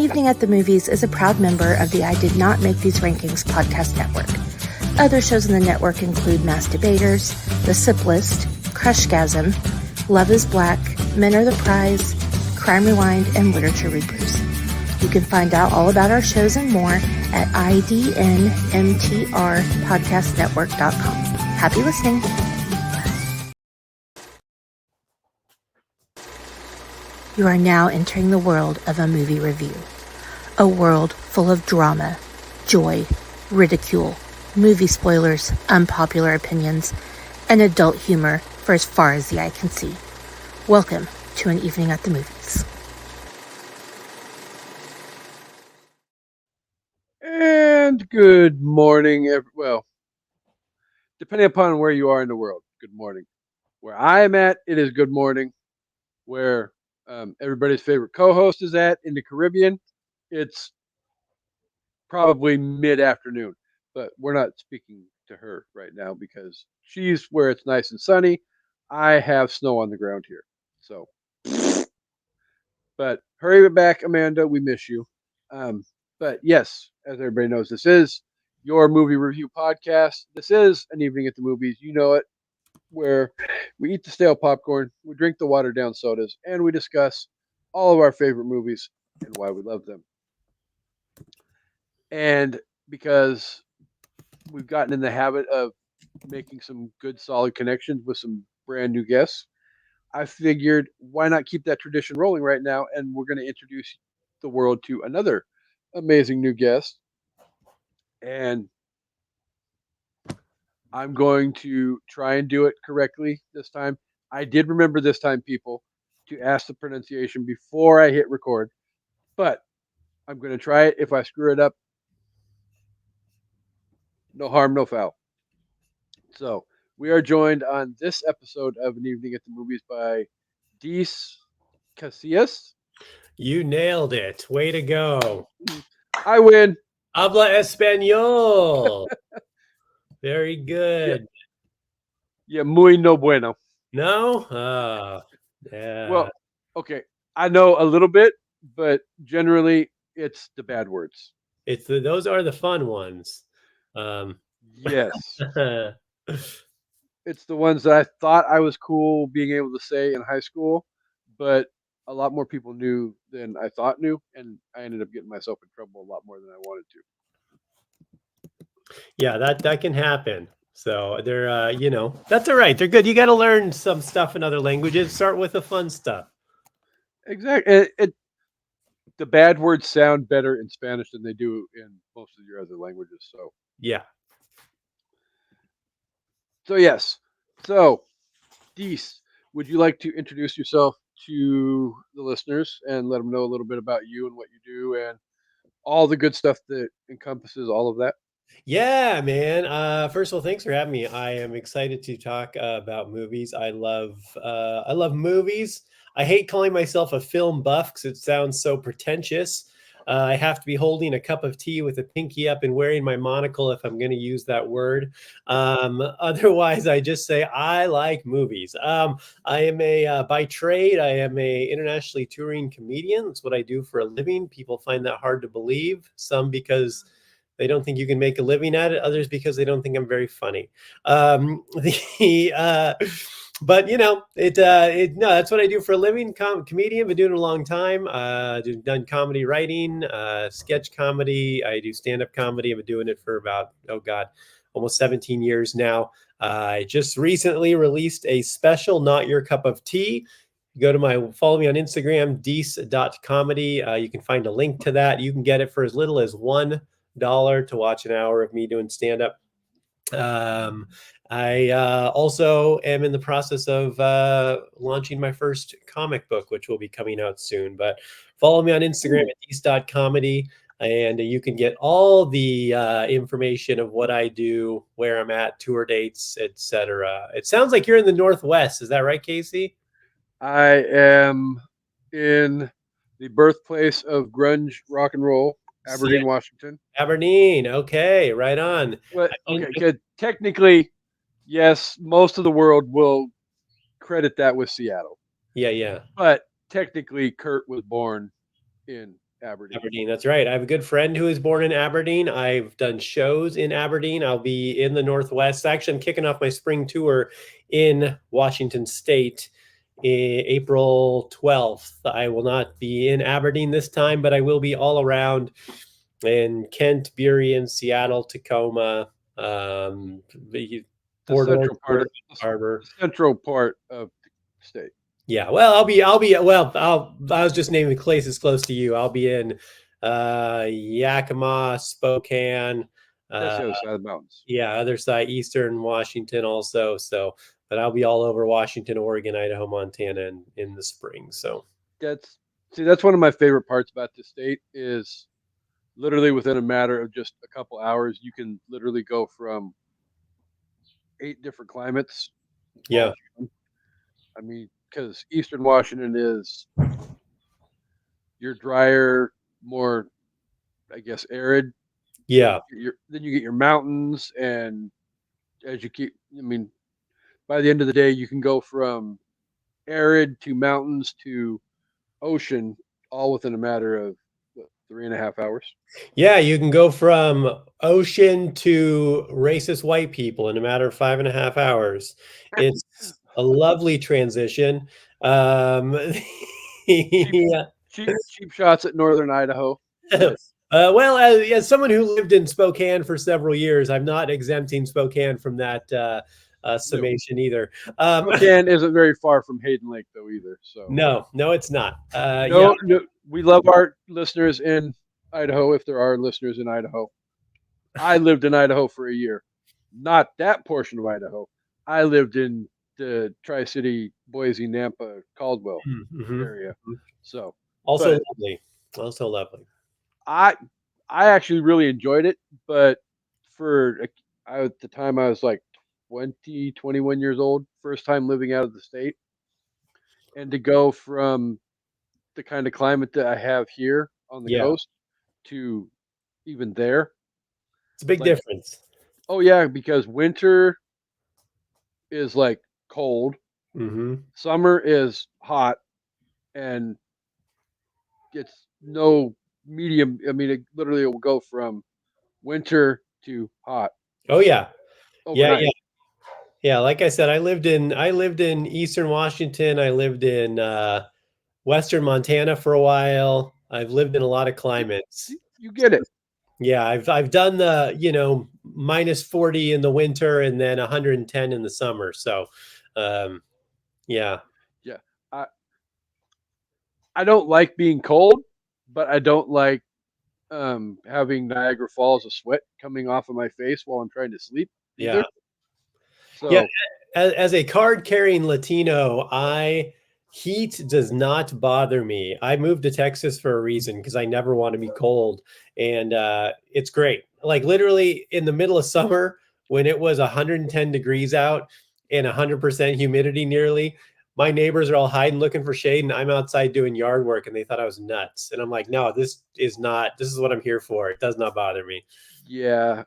Evening at the Movies is a proud member of the I Did Not Make These Rankings podcast network. Other shows in the network include Mass Debaters, The Sip List, Crushgasm, Love is Black, Men Are the Prize, Crime Rewind, and Literature Rebrews. You can find out all about our shows and more at idnmtrpodcastnetwork.com. Happy listening. You are now entering the world of a movie review. A world full of drama, joy, ridicule, movie spoilers, unpopular opinions, and adult humor for as far as the eye can see. Welcome to An Evening at the Movies. And good morning, well, depending upon where you are in the world, good morning. Where I am at, it is good morning. Where everybody's favorite co-host is at in the Caribbean, it's probably mid-afternoon. But we're not speaking to her right now because she's where it's nice and sunny. I have snow on the ground here. So, but hurry back, Amanda. We miss you. But yes, as everybody knows, this is your movie review podcast. This is An Evening at the Movies. You know it, where we eat the stale popcorn, we drink the watered down sodas, and we discuss all of our favorite movies and why we love them. And because we've gotten in the habit of making some good, solid connections with some brand new guests, I figured why not keep that tradition rolling right now? And we're going to introduce the world to another amazing new guest. And I'm going to try and do it correctly this time. I did remember this time, people, to ask the pronunciation before I hit record, but I'm going to try it. If I screw it up, no harm, no foul. So we are joined on this episode of An Evening at the Movies by Deece Casillas. You nailed it. Way to go. I win. Habla español. Very good. Yeah, muy no bueno. No? Yeah. Well, okay. I know a little bit, but generally it's the bad words. Those are the fun ones. Yes. It's the ones that I thought I was cool being able to say in high school, but a lot more people knew than I thought knew, and I ended up getting myself in trouble a lot more than I wanted to. Yeah, that can happen. So they're, that's all right. They're good. You got to learn some stuff in other languages. Start with the fun stuff. Exactly. The bad words sound better in Spanish than they do in most of your other languages. So yeah. So yes. So, Deece, would you like to introduce yourself to the listeners and let them know a little bit about you and what you do and all the good stuff that encompasses all of that? Yeah, man. First of all, thanks for having me. I am excited to talk about movies. I love movies. I hate calling myself a film buff because it sounds so pretentious. I have to be holding a cup of tea with a pinky up and wearing my monocle if I'm going to use that word. Otherwise, I just say I like movies. I am by trade, I am a internationally touring comedian. That's what I do for a living. People find that hard to believe. Some because they don't think you can make a living at it. Others because they don't think I'm very funny. But no, that's what I do for a living. Comedian, been doing it a long time. Done comedy writing, sketch comedy. I do stand-up comedy. I've been doing it for about, almost 17 years now. I just recently released a special, Not Your Cup of Tea. Follow me on Instagram, deece.comedy. You can find a link to that. You can get it for as little as $1 to watch an hour of me doing stand-up. I also am in the process of launching my first comic book, which will be coming out soon. But follow me on Instagram at deece.comedy, and you can get all the information of what I do, where I'm at, tour dates, etc. It sounds like you're in the Northwest. Is that right, Casey? I am in the birthplace of grunge rock and roll, Aberdeen, Washington. Aberdeen. Okay, right on. Well, okay, good. Technically, yes, most of the world will credit that with Seattle. Yeah. But technically, Kurt was born in Aberdeen. Aberdeen, that's right. I have a good friend who is born in Aberdeen. I've done shows in Aberdeen. I'll be in the Northwest. Actually, I'm kicking off my spring tour in Washington State April 12th. I will not be in Aberdeen this time, but I will be all around in Kent, Burien, Seattle, Tacoma, The Port central part of Harbor. the central part of the state. Yeah, well, I was just naming places close to you. I'll be in Yakima, Spokane, That's uh, the other side of the mountains. yeah, other side, Eastern Washington also. So, but I'll be all over Washington, Oregon, Idaho, Montana in the spring. So, That's one of my favorite parts about the state is literally within a matter of just a couple hours, you can literally go from 8 different climates. yeah, I mean, because Eastern Washington is your drier, more, I guess, arid. yeah, Then you get your mountains, and as you keep, I mean, by the end of the day, you can go from arid to mountains to ocean, all within a matter of 3.5 hours. yeah. You can go from ocean to racist white people in a matter of 5.5 hours. It's a lovely transition. cheap, Yeah. cheap shots at northern Idaho, but Well, as someone who lived in Spokane for several years, I'm not exempting Spokane from that no, summation either. Spokane isn't very far from Hayden Lake though either. So No, it's not. Yeah, no, we love our listeners in Idaho if there are listeners in Idaho. I lived in Idaho for a year, not that portion of Idaho. I lived in the Tri City, Boise, Nampa, Caldwell mhm. area. So, Also but lovely. Also lovely. I I actually really enjoyed it, but for at the time I was like 20, 21 years old, first time living out of the state, and to go from the kind of climate that I have here on the Yeah, coast to even there, it's a big like, difference. oh yeah, because winter is like cold, Hmm. summer is hot, and it's no medium. I mean, it literally will go from winter to hot Oh yeah, yeah. overnight. Yeah. Like I said, I lived in Eastern Washington. I lived in Western Montana for a while. I've lived in a lot of See, climates. you get it. Yeah, I've done the, minus 40 in the winter and then 110 in the summer. So, um, yeah, Yeah. I I don't like being cold, but I don't like having Niagara Falls of sweat coming off of my face while I'm trying to sleep yeah, either. yeah. So As a card carrying Latino, heat does not bother me. I moved to Texas for a reason because I never want to be cold, and it's great. Like literally in the middle of summer when it was 110 degrees out and 100% humidity nearly. My neighbors are all hiding looking for shade, and I'm outside doing yard work, and they thought I was nuts. And I'm like, no, this is not. This is what I'm here for. It does not bother me. yeah.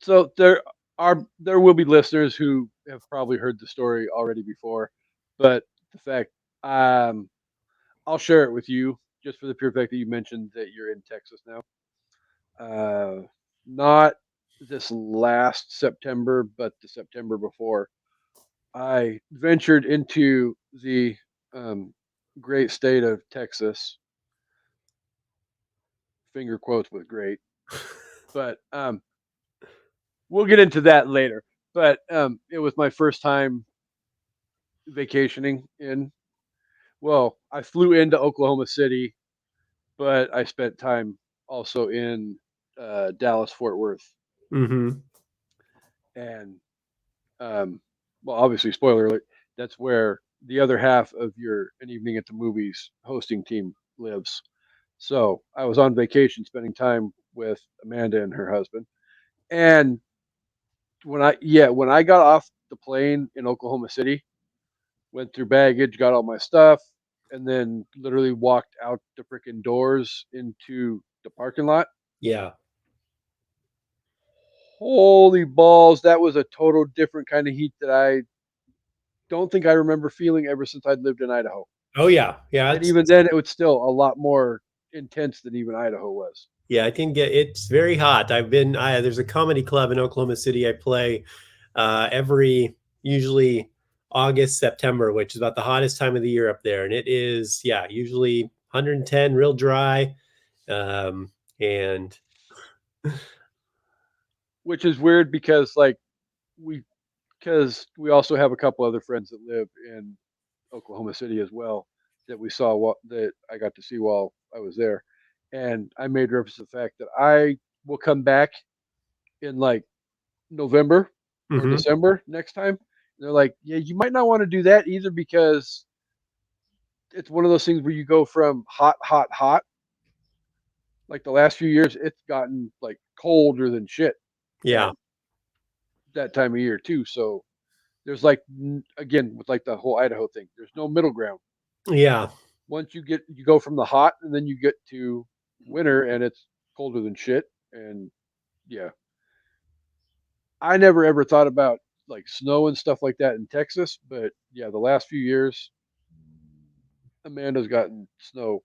So there will be listeners who have probably heard the story already before, but the fact um I'll share it with you just for the pure fact that you mentioned that you're in Texas now. Not this last September, but the September before, I ventured into the um, great state of Texas, finger quotes with great, but we'll get into that later. But it was my first time vacationing in. Well, I flew into Oklahoma City, but I spent time also in Dallas, Fort Worth, Hmm. and um, well, obviously, spoiler alert. That's where the other half of your An Evening at the Movies hosting team lives. So I was on vacation, spending time with Amanda and her husband. And when I got off the plane in Oklahoma City, went through baggage, got all my stuff, and then literally walked out the freaking doors into the parking lot. Yeah. Holy balls, that was a total different kind of heat that I don't think I remember feeling ever since I'd lived in Idaho. Oh yeah. Yeah. And even then, it was still a lot more. intense than even Idaho was. Yeah, I can get it's very hot. There's a comedy club in Oklahoma City I play every usually August, September, which is about the hottest time of the year up there. And it is, yeah, usually 110, real dry. And Which is weird because we we also have a couple other friends that live in Oklahoma City as well that we saw that I got to see while I was there, and I made reference to the fact that I will come back in like November or mhm, December next time. And they're like, yeah, you might not want to do that either because it's one of those things where you go from hot, hot, hot. Like the last few years, it's gotten like colder than shit yeah, at that time of year too. So there's like again with like the whole Idaho thing, there's no middle ground. yeah, Once you go from the hot and then you get to winter and it's colder than shit. And yeah, I never ever thought about like snow and stuff like that in Texas, but yeah, the last few years Amanda's gotten snow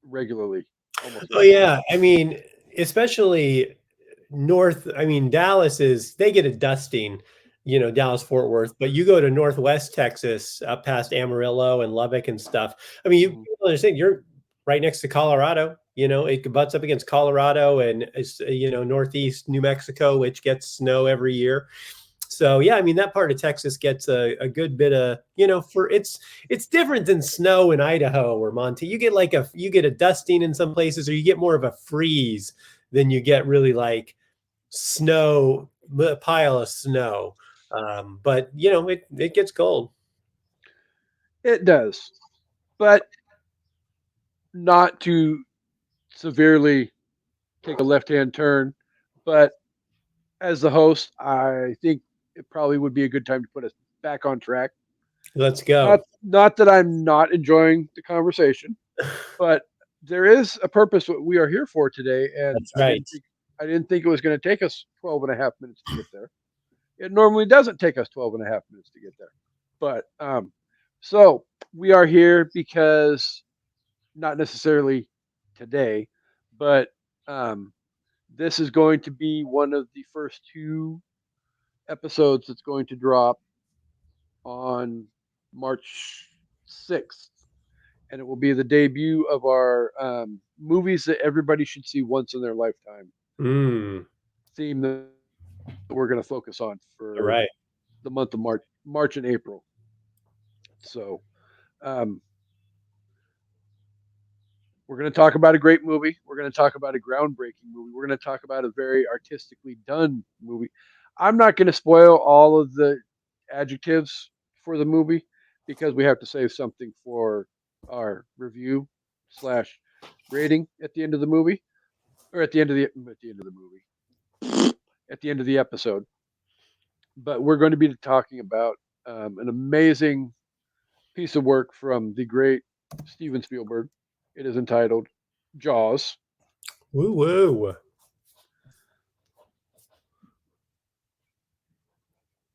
regularly, almost oh every day. yeah. I mean, especially north. I mean, they get a dusting, Dallas Fort Worth, but you go to Northwest Texas, up past Amarillo and Lubbock and stuff. I mean, Mhm. you understand you're right next to Colorado. It butts up against Colorado and it's Northeast New Mexico, which gets snow every year. So yeah, I mean that part of Texas gets a good bit of for it's different than snow in Idaho or Montana. You get a dusting in some places, or you get more of a freeze than you get really like snow, a pile of snow. But it gets cold. It does, but not to severely take a left-hand turn. But as the host, I think it probably would be a good time to put us back on track. Let's go. Not that I'm not enjoying the conversation, but there is a purpose what we are here for today, and That's right. I didn't think it was going to take us 12 and a half minutes to get there. It normally doesn't take us 12 and a half minutes to get there. But so we are here because not necessarily today, but um, this is going to be one of the first two episodes that's going to drop on March 6th. And it will be the debut of our movies that everybody should see once in their lifetime Mm, theme that we're going to focus on all for right. the month of March and April. So um, we're going to talk about a great movie. We're going to talk about a groundbreaking movie. We're going to talk about a very artistically done movie. I'm not going to spoil all of the adjectives for the movie because we have to save something for our review slash rating at the end of the movie, or at the end of the movie, at the end of the episode. But we're going to be talking about an amazing piece of work from the great Steven Spielberg. It is entitled Jaws. Woo woo.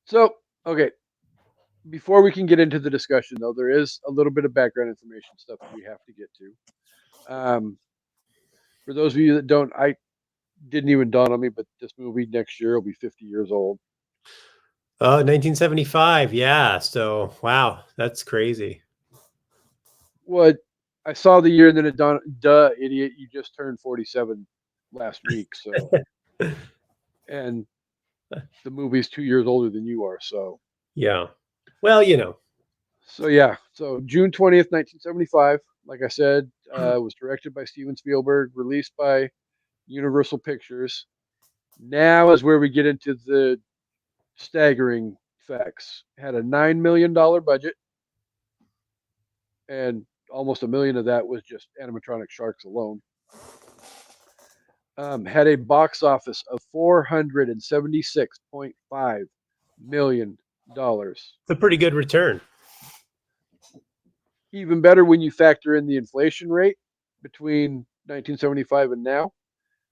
So, okay, before we can get into the discussion, though, there is a little bit of background information stuff that we have to get to. For those of you that don't, I didn't even dawn on me, but this movie next year will be 50 years old. Oh, 1975. Yeah. So, wow, that's crazy. What I saw the year, and then it dawned, duh, idiot, you just turned 47 last week. So, and the movie's 2 years older than you are. Yeah. Well, So yeah. So June 20th, 1975. Like I said, was directed by Steven Spielberg, released by Universal Pictures. Now is where we get into the staggering facts. Had a $9 million budget, and almost $1 million of that was just animatronic sharks alone. Had a box office of $476.5 million. it's a pretty good return. Even better when you factor in the inflation rate between 1975 and now.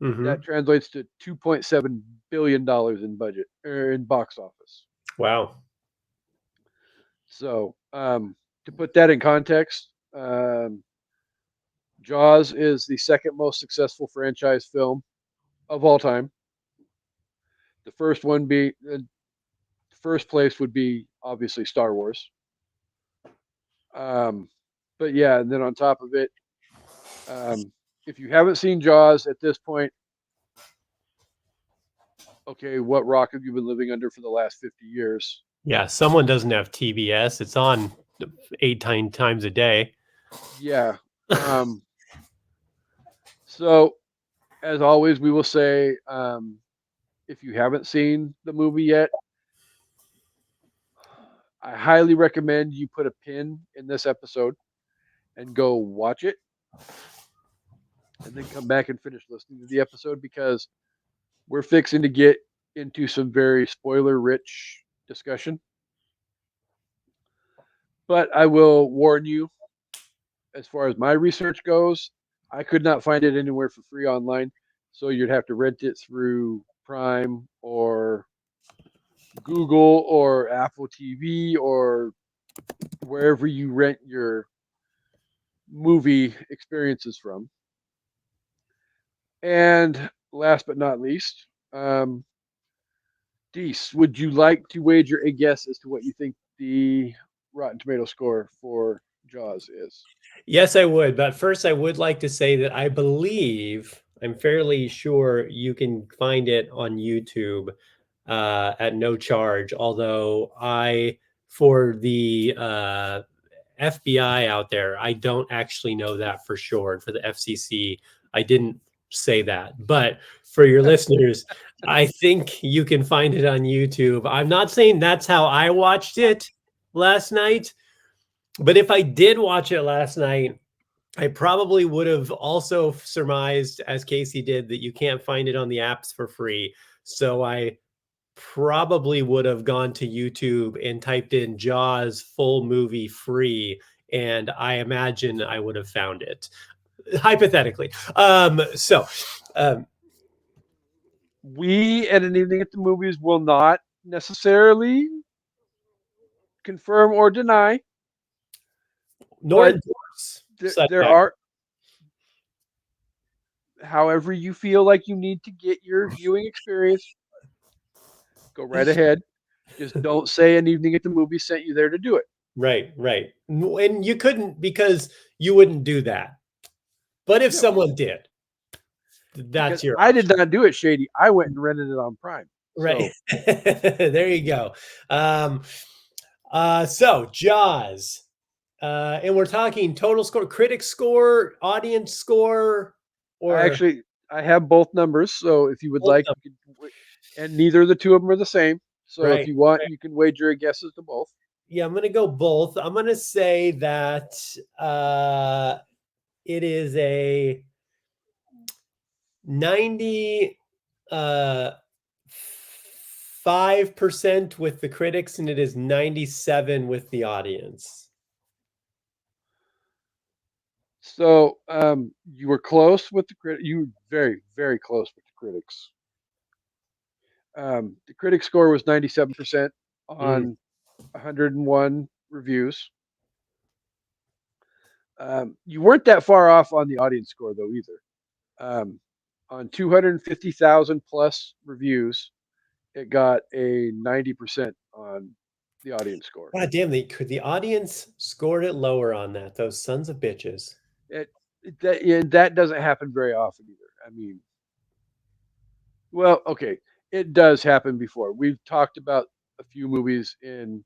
Hmm. That translates to $2.7 billion in budget or in box office. Wow. So to put that in context, Jaws is the second most successful franchise film of all time. The first one be first place would be obviously Star Wars. Um, but yeah, and then on top of it, if you haven't seen Jaws at this point, okay, what rock have you been living under for the last 50 years? Yeah, someone doesn't have TBS. It's on 8 times a day. Yeah. Um, so, as always, we will say if you haven't seen the movie yet, I highly recommend you put a pin in this episode and go watch it and then come back and finish listening to the episode because we're fixing to get into some very spoiler rich discussion. But I will warn you, as far as my research goes, I could not find it anywhere for free online. So you'd have to rent it through Prime or Google or Apple TV or wherever you rent your movie experiences from. And last but not least, Deece, would you like to wager a guess as to what you think the Rotten Tomato score for Jaws is? Yes, I would. But first, I would like to say that I believe, I'm fairly sure you can find it on YouTube at no charge. Although for the FBI out there, I don't actually know that for sure. For the FCC, I didn't say that. But for your listeners, I think you can find it on YouTube. I'm not saying that's how I watched it last night, but if I did watch it last night, I probably would have also surmised, as Casey did, that you can't find it on the apps for free. So I probably would have gone to YouTube and typed in Jaws full movie free, and I imagine I would have found it, hypothetically. Um, We at an evening at the movies will not necessarily confirm or deny, nor but endorse such there act. are, however you feel like you need to get your viewing experience, go right ahead. Just don't say an evening at the movies sent you there to do it. Right, right. And you couldn't, because you wouldn't do that. But if No, someone did, because that's your I did option. not do it, Shady. I went and rented it on Prime. Right. So There you go. Um, so Jaws. And we're talking total score, critic score, audience score, I or actually I have both numbers. So if you would both like, of you can, and neither of the two of them are the same. them? So if Right. you want, you can wager a guesses to both. Yeah, I'm gonna go both. I'm gonna say that it is a 90 uh 5% with the critics, and it is 97 with the audience. So you were close with the critic. You were very, very close with the critics. The critic score was 97% Mm. on 101 reviews. You weren't that far off on the audience score though either. Um, on 250,000 plus reviews, it got a 90% on the audience score. God damn, the audience scored it lower on that. Those sons of bitches. It, that doesn't happen very often either. I mean, well, okay, it does happen before. We've talked about a few movies in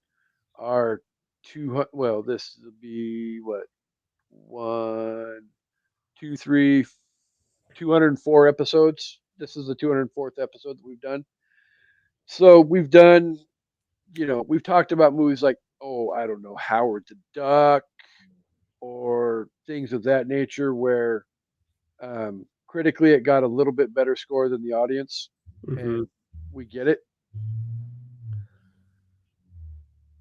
our 200. Well, this will be what, one, two, three, 204 episodes. This is the 204th episode that we've done. So we've done, we've talked about movies like, oh, I don't know, Howard the Duck or things of that nature where critically it got a little bit better score than the audience, Mhm. and we get it.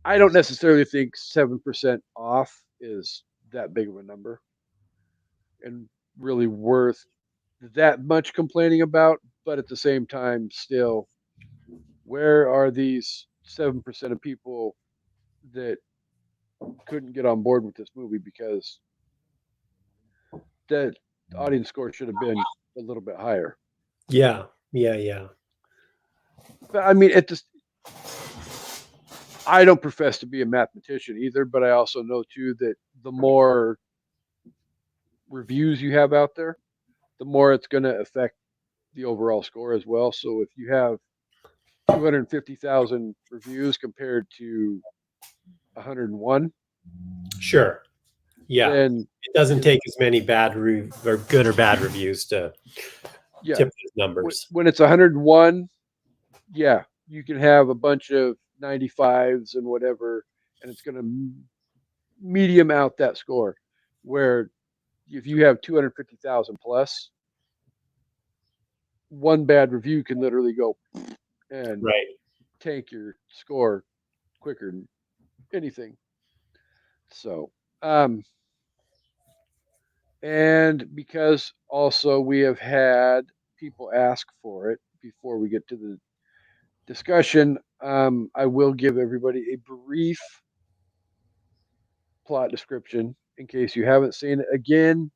I don't necessarily think 7% off is that big of a number and really worth that much complaining about. But at the same time, still, where are these 7% of people that couldn't get on board with this movie because the audience score should have been a little bit higher. Yeah. But I mean, I don't profess to be a mathematician either, but I also know too that the more reviews you have out there, the more it's going to affect the overall score as well. So if you have 250,000 reviews compared to 101, Sure. Yeah. then It doesn't it, take as many or good or bad reviews to yeah, tip those numbers. when it's 101, yeah, you can have a bunch of 95s and whatever, and it's going to medium out that score. Where if you have 250,000 plus, one bad review can literally go and Right. tank your score quicker than anything. So, and because also we have had people ask for it before we get to the discussion, I will give everybody a brief plot description in case you haven't seen it. Again,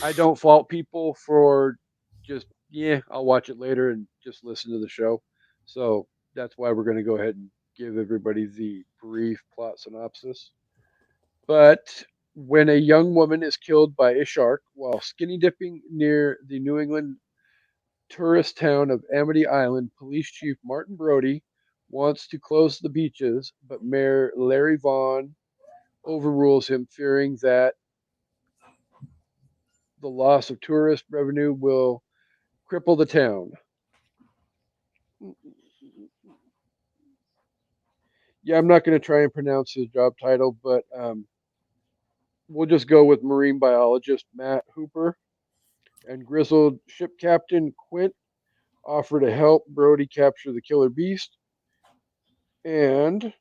I don't fault people for just, yeah, I'll watch it later and just listen to the show. So that's why we're going to go ahead and give everybody the brief plot synopsis. But when a young woman is killed by a shark while skinny dipping near the New England tourist town of Amity Island, Police Chief Martin Brody wants to close the beaches, but Mayor Larry Vaughn overrules him, fearing that the loss of tourist revenue will cripple the town. Yeah, I'm not going to try and pronounce his job title, but we'll just go with marine biologist Matt Hooper and grizzled ship captain Quint offer to help Brody capture the killer beast. And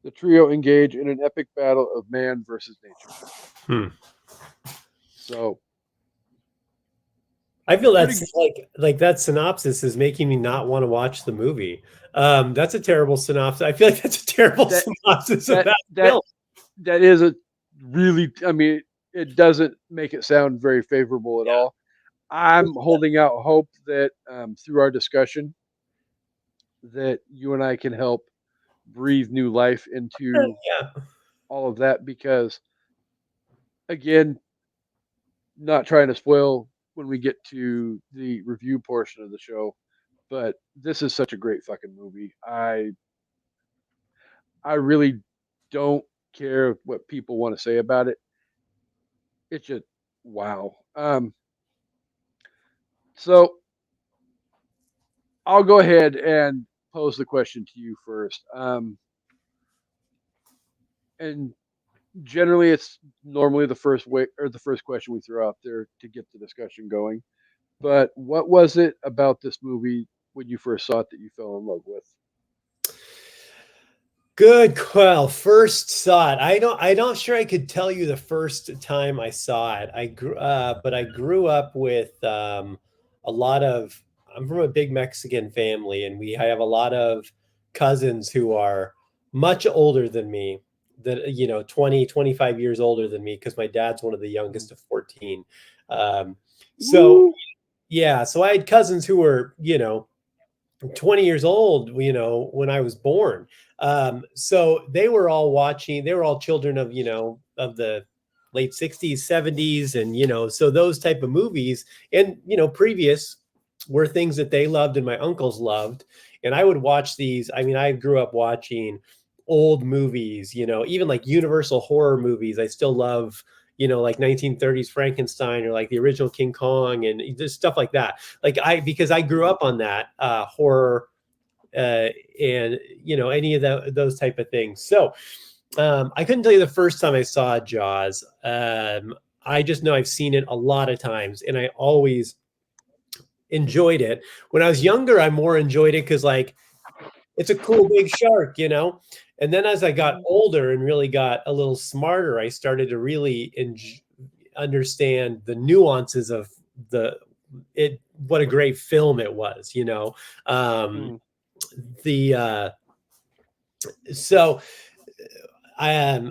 the trio engage in an epic battle of man versus nature. So I feel that's like that synopsis is making me not want to watch the movie. That's a terrible synopsis. I feel like that's a terrible synopsis of that film. That is a really, I mean, it doesn't make it sound very favorable at all. I'm holding out hope that through our discussion that you and I can help breathe new life into all of that, because again, not trying to spoil when we get to the review portion of the show, but this is such a great fucking movie. I really don't care what people want to say about it. It's just wow. So I'll go ahead and pose the question to you first. And generally, it's normally the first way or the first question we throw out there to get the discussion going. But what was it about this movie when you first saw it that you fell in love with? Good. Well, first saw it. I don't sure I could tell you the first time I saw it. But I grew up with a lot of. I'm from a big Mexican family, and I have a lot of cousins who are much older than me. That 20, 25 years older than me, because my dad's one of the youngest of 14. So Woo! yeah, so I had cousins who were 20 years old, when I was born. So they were all children of, of the late 60s, 70s. And, so those type of movies and, previous were things that they loved and my uncles loved. And I would watch these. I mean, I grew up watching old movies, even like Universal horror movies. I still love, like 1930s Frankenstein or like the original King Kong and just stuff like that. Because I grew up on that horror and any of those type of things. So I couldn't tell you the first time I saw Jaws. I just know I've seen it a lot of times, and I always enjoyed it. When I was younger, I more enjoyed it because it's a cool big shark, And then as I got older and really got a little smarter, I started to really understand the nuances of what a great film it was, the so I am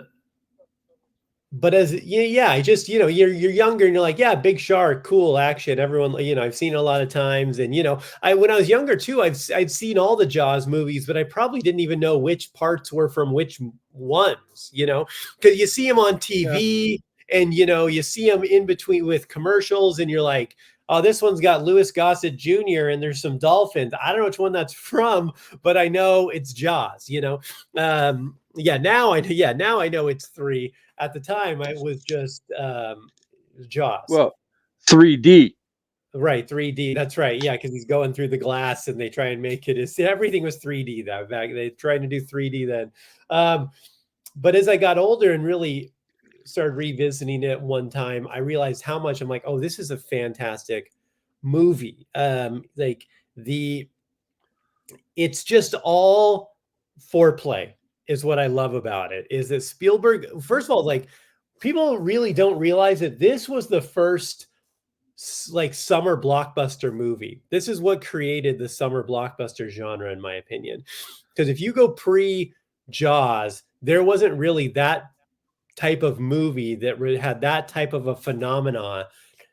but as yeah, I just, you're younger and you're like, yeah, big shark, cool action. Everyone, I've seen it a lot of times. And I when I was younger too, I'd seen all the Jaws movies, but I probably didn't even know which parts were from which ones, because you see them on Yeah. TV and you see them in between with commercials, and you're like, oh, this one's got Louis Gossett Jr. and there's some dolphins. I don't know which one that's from, but I know it's Jaws, now I know it's three. At the time, I was just Jaws. Well, 3D. Right, 3D. That's right. Yeah, because he's going through the glass, and they try and make it as everything was 3D that back. They tried to do 3D then. Um, but as I got older and really started revisiting it one time, I realized how much I'm like, oh, this is a fantastic movie. Like the it's just all foreplay is what I love about it. Is that Spielberg, first of all, like people really don't realize that this was the first like summer blockbuster movie. This is what created the summer blockbuster genre, in my opinion. Because if you go pre Jaws, there wasn't really that type of movie that had that type of a phenomenon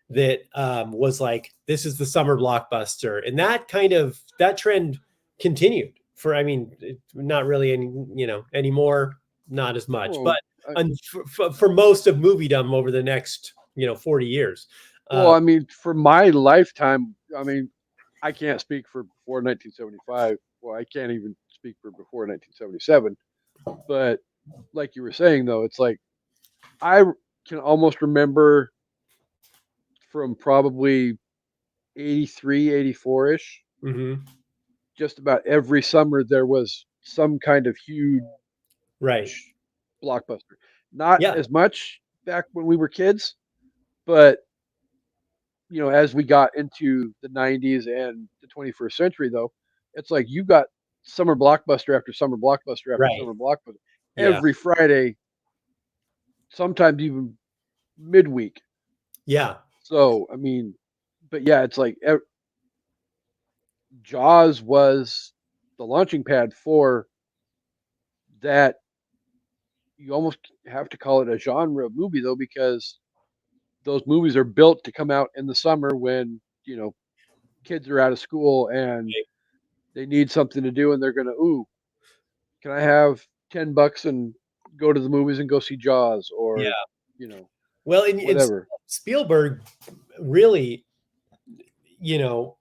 that was like, this is the summer blockbuster. And that trend continued for, I mean, not really any, anymore, not as much, Well, but for most of moviedom over the next, 40 years. I mean, for my lifetime, I mean, I can't speak for before 1975. Well, I can't even speak for before 1977. But like you were saying, though, it's like I can almost remember from probably 83, 84 ish, Mhm. just about every summer there was some kind of huge Right. blockbuster. Not Yeah. as much back when we were kids, but as we got into the 90s and the 21st century, though, it's like you got summer blockbuster after summer blockbuster after Right. summer blockbuster Yeah. every Friday, sometimes even midweek. Yeah. So, I mean, but yeah, it's like Jaws was the launching pad for that. You almost have to call it a genre movie, though, because those movies are built to come out in the summer when, kids are out of school and they need something to do and they're going to, ooh, can I have $10 and go to the movies and go see Jaws Yeah. or, you know, Well, and it's whatever. Spielberg really, you know,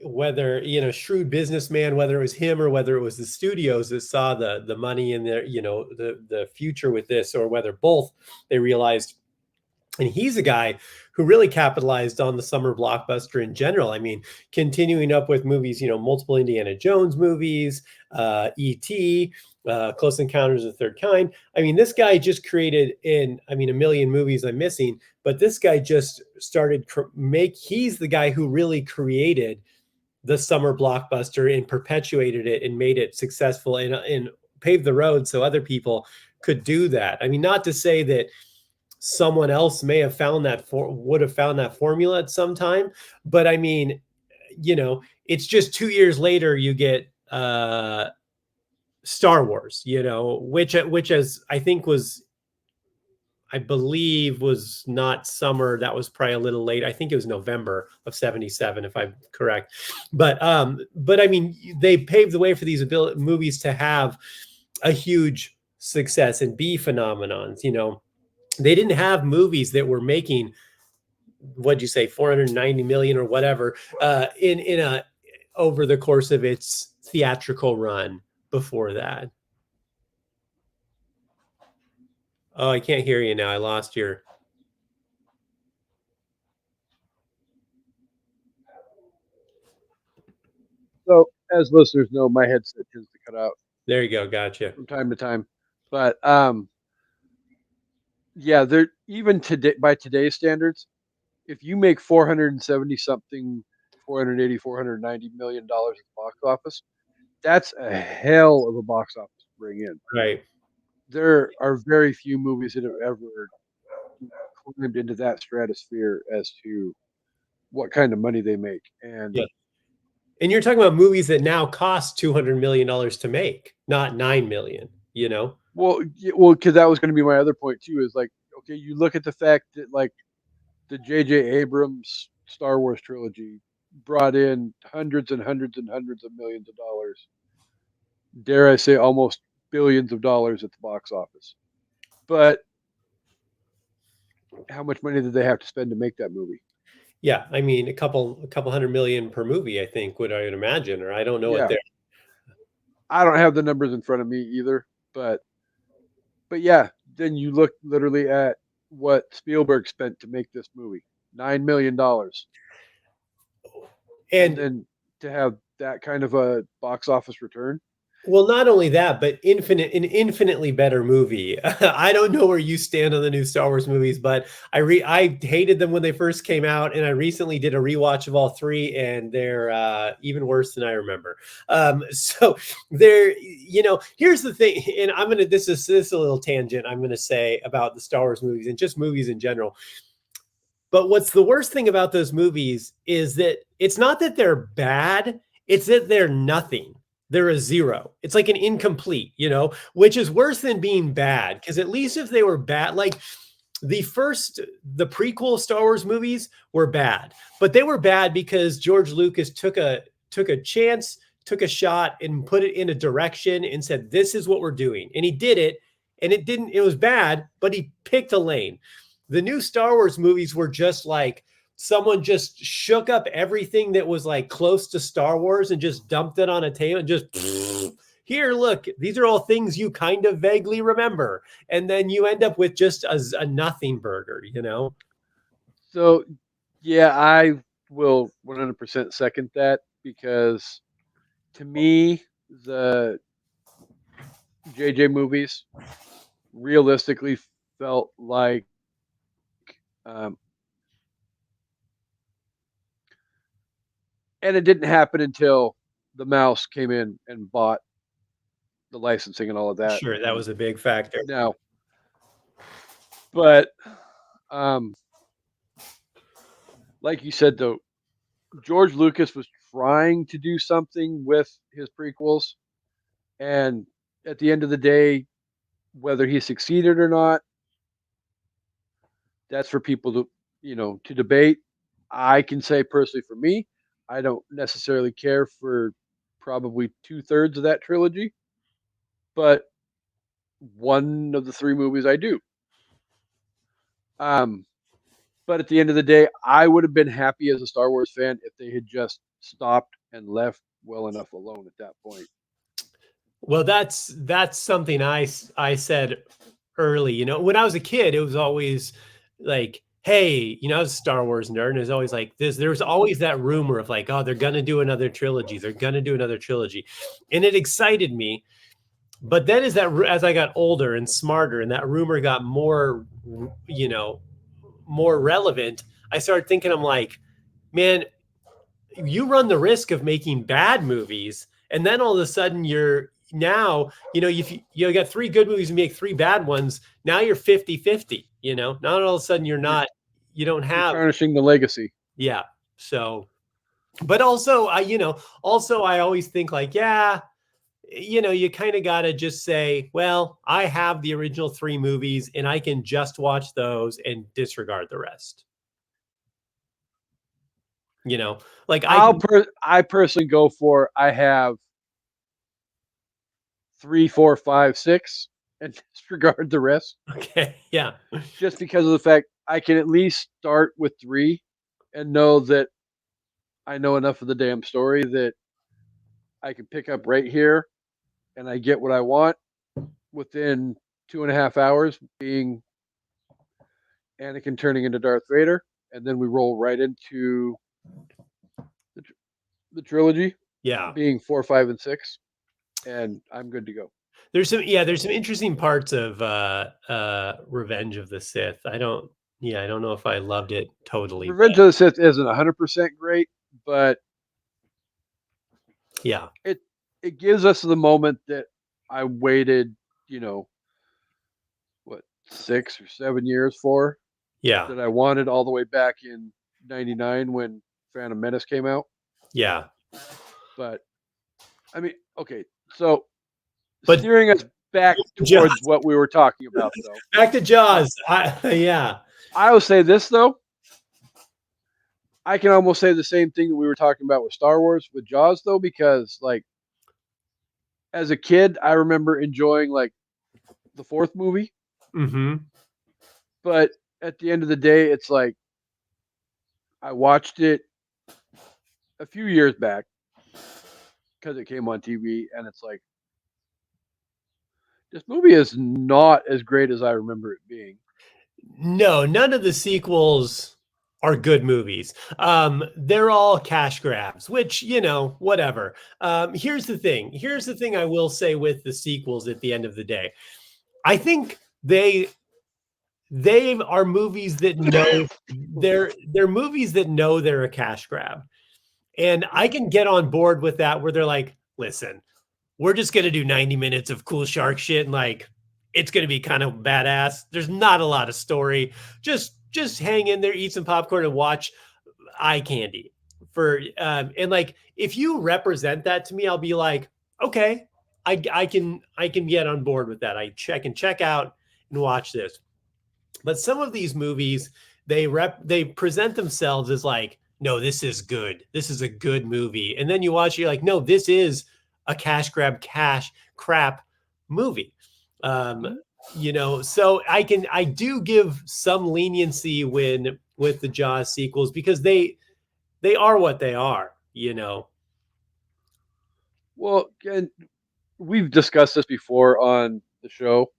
whether, shrewd businessman, whether it was him or whether it was the studios that saw the money in their, the future with this, or whether both, they realized. And he's a guy who really capitalized on the summer blockbuster in general. I mean, continuing up with movies, multiple Indiana Jones movies, E.T., Close Encounters of the Third Kind. I mean, this guy just created a million movies I'm missing, but this guy just started he's the guy who really created the summer blockbuster and perpetuated it and made it successful and paved the road so other people could do that. I mean, not to say that someone else may have would have found that formula at some time, but I mean, it's just 2 years later you get Star Wars, which as I think was, I believe, was not summer. That was probably a little late. I think it was November of 77, if I'm correct. But I mean, they paved the way for these movies to have a huge success and be phenomenons. They didn't have movies that were making, what'd you say, 490 million or whatever, in a over the course of its theatrical run before that. Oh, I can't hear you now. I lost your. So, as listeners know, my headset tends to cut out There you go. Gotcha. from time to time. But yeah, they're even today by today's standards. If you make 470 something, 480, 490 million dollars at the box office, that's a hell of a box office to bring in. Right. There are very few movies that have ever climbed into that stratosphere as to what kind of money they make. And Yeah. And you're talking about movies that now cost $200 million to make, not 9 million. well, because that was going to be my other point too. Is like, okay, you look at the fact that like the J.J. Abrams Star Wars trilogy brought in hundreds and hundreds and hundreds of millions of dollars. Dare I say, almost billions of dollars at the box office. But how much money did they have to spend to make that movie? Yeah, I mean, a couple hundred million per movie, I think, would I would imagine, or I don't know what Yeah, they're. I don't have the numbers in front of me either, but yeah, then you look literally at what Spielberg spent to make this movie, $9 million, and And then to have that kind of a box office return. well, not only that, but an infinitely better movie. I don't know where you stand on the new Star Wars movies, but I hated them when they first came out, and I recently did a rewatch of all three, and they're even worse than I remember. So here's the thing, and I'm gonna this is a little tangent I'm gonna say about the Star Wars movies and just movies in general. But what's the worst thing about those movies is that it's not that they're bad, it's that they're nothing. They're a zero. It's like an incomplete, which is worse than being bad. Because at least if they were bad, like the prequel Star Wars movies were bad, but they were bad because George Lucas took a chance, took a shot, and put it in a direction and said, "This is what we're doing," and he did it, and it didn't. It was bad, but he picked a lane. The new Star Wars movies were just like someone just shook up everything that was like close to Star Wars and just dumped it on a table and just here, look, these are all things you kind of vaguely remember. And then you end up with just a nothing burger. So, yeah, I will 100% second that because to me, the JJ movies realistically felt like um, and it didn't happen until the mouse came in and bought the licensing and all of that. Sure, that And was a big factor. now, but um, like you said, though, George Lucas was trying to do something with his prequels, and at the end of the day, whether he succeeded or not, that's for people to debate. I can say personally for me, I don't necessarily care for probably 2/3 of that trilogy, but one of the three movies I do. Um, but at the end of the day, I would have been happy as a Star Wars fan if they had just stopped and left well enough alone at that point. Well, that's something I said early. When I was a kid, it was always like, hey, I was a Star Wars nerd, and it's always like this. There was always that rumor of like, oh, they're gonna do another trilogy. They're gonna do another trilogy, and it excited me. But then as I got older and smarter, and that rumor got more relevant, I started thinking, I'm like, man, you run the risk of making bad movies, and then all of a sudden you're now if you got three good movies and make three bad ones, now you're 50-50. Not all of a sudden You're you don't you're have. tarnishing the legacy. Yeah. So, but also I always think like, yeah, you kind of got to just say, well, I have the original three movies and I can just watch those and disregard the rest. Like I personally go for I have 3, 4, 5, 6, and disregard the rest, okay, yeah, just because of the fact I can at least start with 3 and know that I know enough of the damn story that I can pick up right here and I get what I want within 2.5 hours, being Anakin turning into Darth Vader, and then we roll right into the, the trilogy, yeah. being 4, 5, and 6, and I'm good to go. There's some interesting parts of Revenge of the Sith. I don't know if I loved it totally, Revenge but of the Sith isn't 100% great, but yeah, it gives us the moment that I waited, you know, what 6 or 7 years for, yeah, that I wanted all the way back in '99 when Phantom Menace came out. yeah. But I mean, okay, so But steering us back Jaws. towards what we were talking about, though. Back to Jaws. Yeah. I will say this though. I can almost say the same thing that we were talking about with Star Wars with Jaws, though, because like as a kid, I remember enjoying like the fourth movie, Mm-hmm. but at the end of the day, it's like I watched it a few years back because it came on TV, and it's like this movie is not as great as I remember it being. No, none of the sequels are good movies. They're all cash grabs, which, whatever. Here's the thing. Here's the thing I will say with the sequels at the end of the day. I think they are movies that know they're movies that know they're a cash grab. And I can get on board with that where they're like, listen, we're just gonna do 90 minutes of cool shark shit and like it's gonna be kind of badass. There's not a lot of story. Just hang in there, eat some popcorn, and watch eye candy. And like if you represent that to me, I'll be like, okay, I can get on board with that. I check out and watch this. But some of these movies, they present themselves as like, no, this is good. This is a good movie. And then you watch, you're like, no, this is a cash grab, cash crap movie. Um, so I do give some leniency when with the Jaws sequels because they are what they are. Well, and we've discussed this before on the show,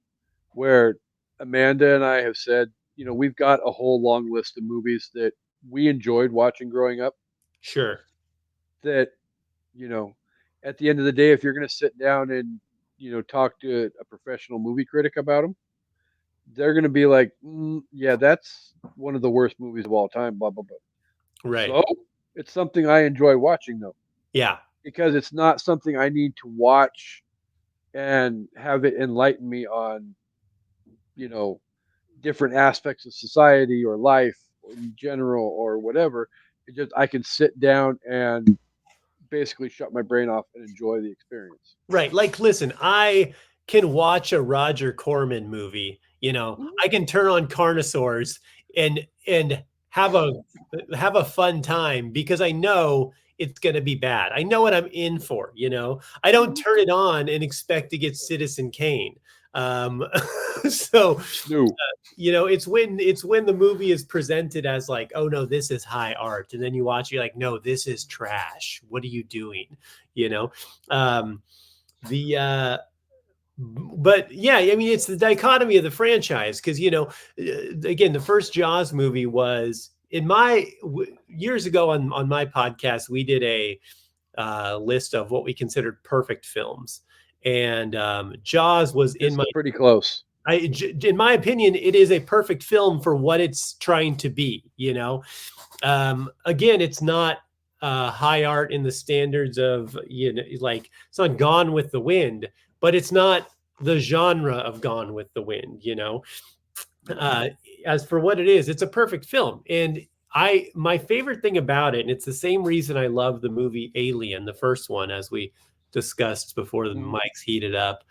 where Amanda and I have said, we've got a whole long list of movies that we enjoyed watching growing up. Sure. That you know, at the end of the day, if you're going to sit down and talk to a professional movie critic about them, they're going to be like, yeah, that's one of the worst movies of all time. Blah blah blah. Right. So it's something I enjoy watching though, Yeah. because it's not something I need to watch and have it enlighten me on you know different aspects of society or life or in general or whatever. It just I can sit down and basically shut my brain off and enjoy the experience. Right. Like, listen, I can watch a Roger Corman movie. I can turn on Carnosaurs and have a fun time because I know it's going to be bad. I know what I'm in for. I don't turn it on and expect to get Citizen Kane. Um, so No. it's when the movie is presented as like, oh no, this is high art, and then you watch, you're like, no, this is trash. What are you doing? You know, um, the but yeah, I mean, it's the dichotomy of the franchise because again, the first Jaws movie was in years ago on my podcast, we did a list of what we considered perfect films, and Jaws was It's pretty close. in my opinion, it is a perfect film for what it's trying to be. Again, it's not high art in the standards of like it's not Gone with the Wind, but it's not the genre of Gone with the Wind. Uh, as for what it is, it's a perfect film, and my favorite thing about it, and it's the same reason I love the movie Alien, the first one, as we discussed before the mics heated up,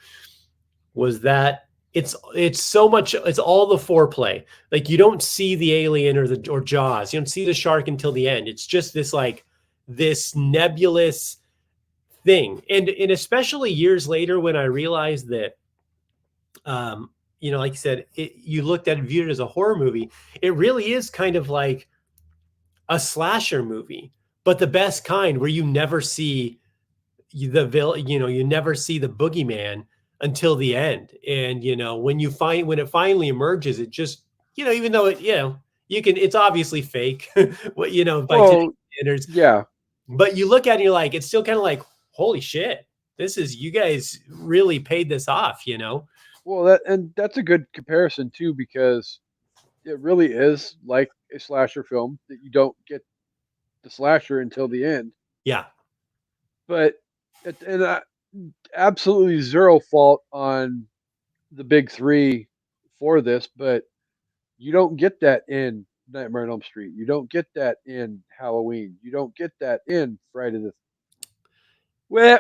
was that it's so much, it's all the foreplay. Like you don't see the alien or Jaws, you don't see the shark until the end. It's just this nebulous thing, and especially years later when I realized that like you said, you looked at it, viewed it as a horror movie. It really is kind of like a slasher movie, but the best kind, where you never see the villain, you never see the boogeyman until the end. And when when it finally emerges, it just, even though it's obviously fake, by today's Well, standards, yeah. but you look at it, you're like, it's still kind of like, holy shit, you guys really paid this off. Well, that's a good comparison too, because it really is like a slasher film that you don't get the slasher until the end. Yeah. But absolutely zero fault on the big three for this, but you don't get that in Nightmare on Elm Street. You don't get that in Halloween. You don't get that in Friday the. Well,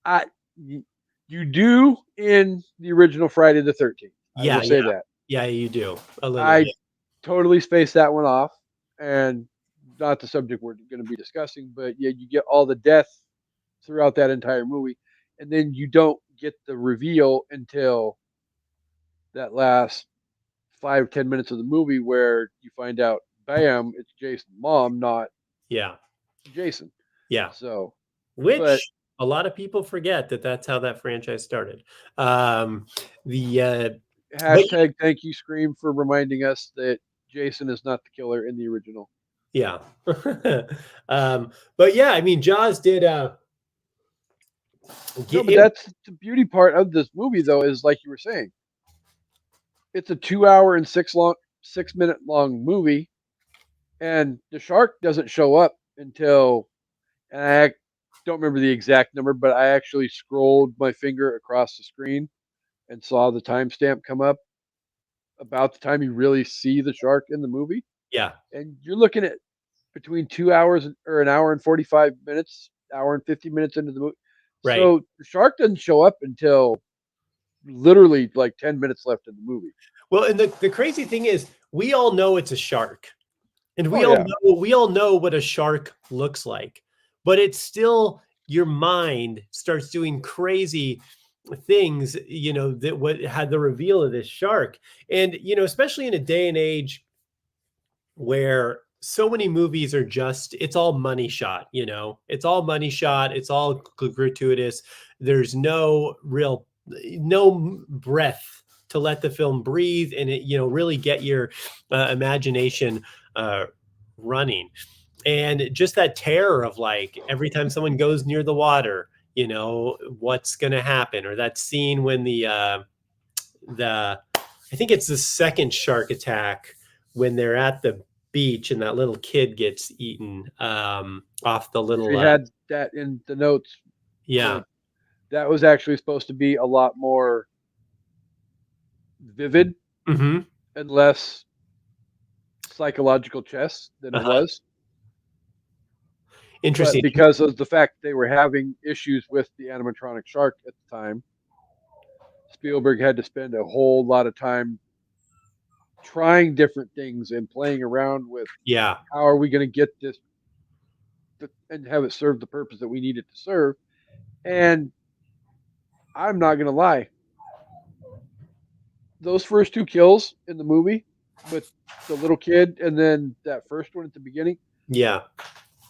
I You do in the original Friday the 13th. I will Yeah, say yeah, that. yeah. You do a little I bit. totally spaced that one off, and not the subject we're going to be discussing, but yeah, you get all the death throughout that entire movie, and then you don't get the reveal until that last 5-10 minutes of the movie where you find out, bam, it's Jason's mom, not Yeah, Jason. yeah. So, but Which a lot of people forget that that's how that franchise started. Um, the but hashtag thank you Scream for reminding us that Jason is not the killer in the original. yeah, but yeah, I mean, Jaws did No, get but it. that's the beauty part of this movie, though, is like you were saying, it's a 2 hour and 6 minute long movie, and the shark doesn't show up until, and I don't remember the exact number, but I actually scrolled my finger across the screen and saw the timestamp come up about the time you really see the shark in the movie, Yeah, and you're looking at between 2 hours or an hour and 45 minutes, hour and 50 minutes into the movie. right. So the shark doesn't show up until literally like 10 minutes left in the movie. Well, and the crazy thing is, we all know it's a shark. And Oh yeah, we all know what a shark looks like, but it's still your mind starts doing crazy things, that what had the reveal of this shark. And especially in a day and age where so many movies are just it's all money shot, it's all money shot, it's all gratuitous. There's no breath to let the film breathe and it really get your imagination uh running. And just that terror of like every time someone goes near the water, what's going to happen, or that scene when the I think it's the second shark attack when they're at the beach and that little kid gets eaten off the little we had that in the notes. yeah. The That was actually supposed to be a lot more vivid Hmm. and less psychological chess than it Uh-huh. was. But Interesting. because of the fact they were having issues with the animatronic shark at the time, Spielberg had to spend a whole lot of time trying different things and playing around with Yeah, how are we going to get this and have it serve the purpose that we need it to serve. And I'm not going to lie, those first two kills in the movie with the little kid and then that first one at the beginning, yeah.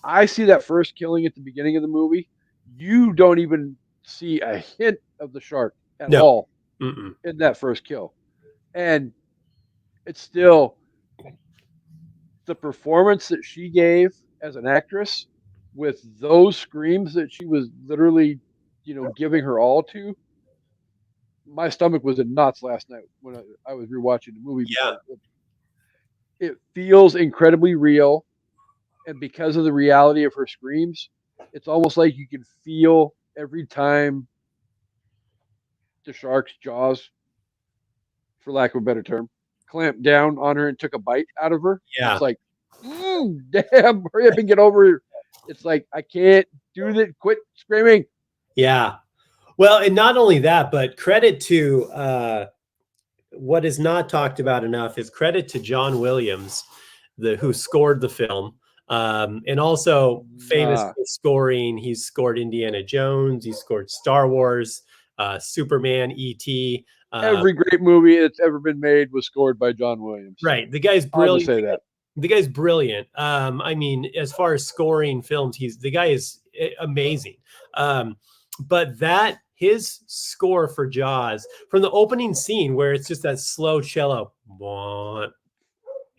I see that first killing at the beginning of the movie. You don't even see a hint of the shark at No. all Mm-mm. in that first kill. And it's still the performance that she gave as an actress with those screams that she was literally, giving her all to. My stomach was in knots last night when I was rewatching the movie Yeah, because it feels incredibly real. And because of the reality of her screams, it's almost like you can feel every time the shark's jaws, for lack of a better term, clamped down on her and took a bite out of her. It's yeah, like, damn, hurry up and get over here. It's like, I can't do that. Quit screaming. yeah. Well, and not only that, but credit to what is not talked about enough is credit to John Williams, the who scored the film, and also famous Nah. for scoring. He's scored Indiana Jones. He scored Star Wars, Superman, E.T. Every great movie that's ever been made was scored by John Williams. Right, the guy's I'll just brilliant. say that. The guy's brilliant. I mean, as far as scoring films, the guy is amazing. But that his score for Jaws from the opening scene where it's just that slow cello,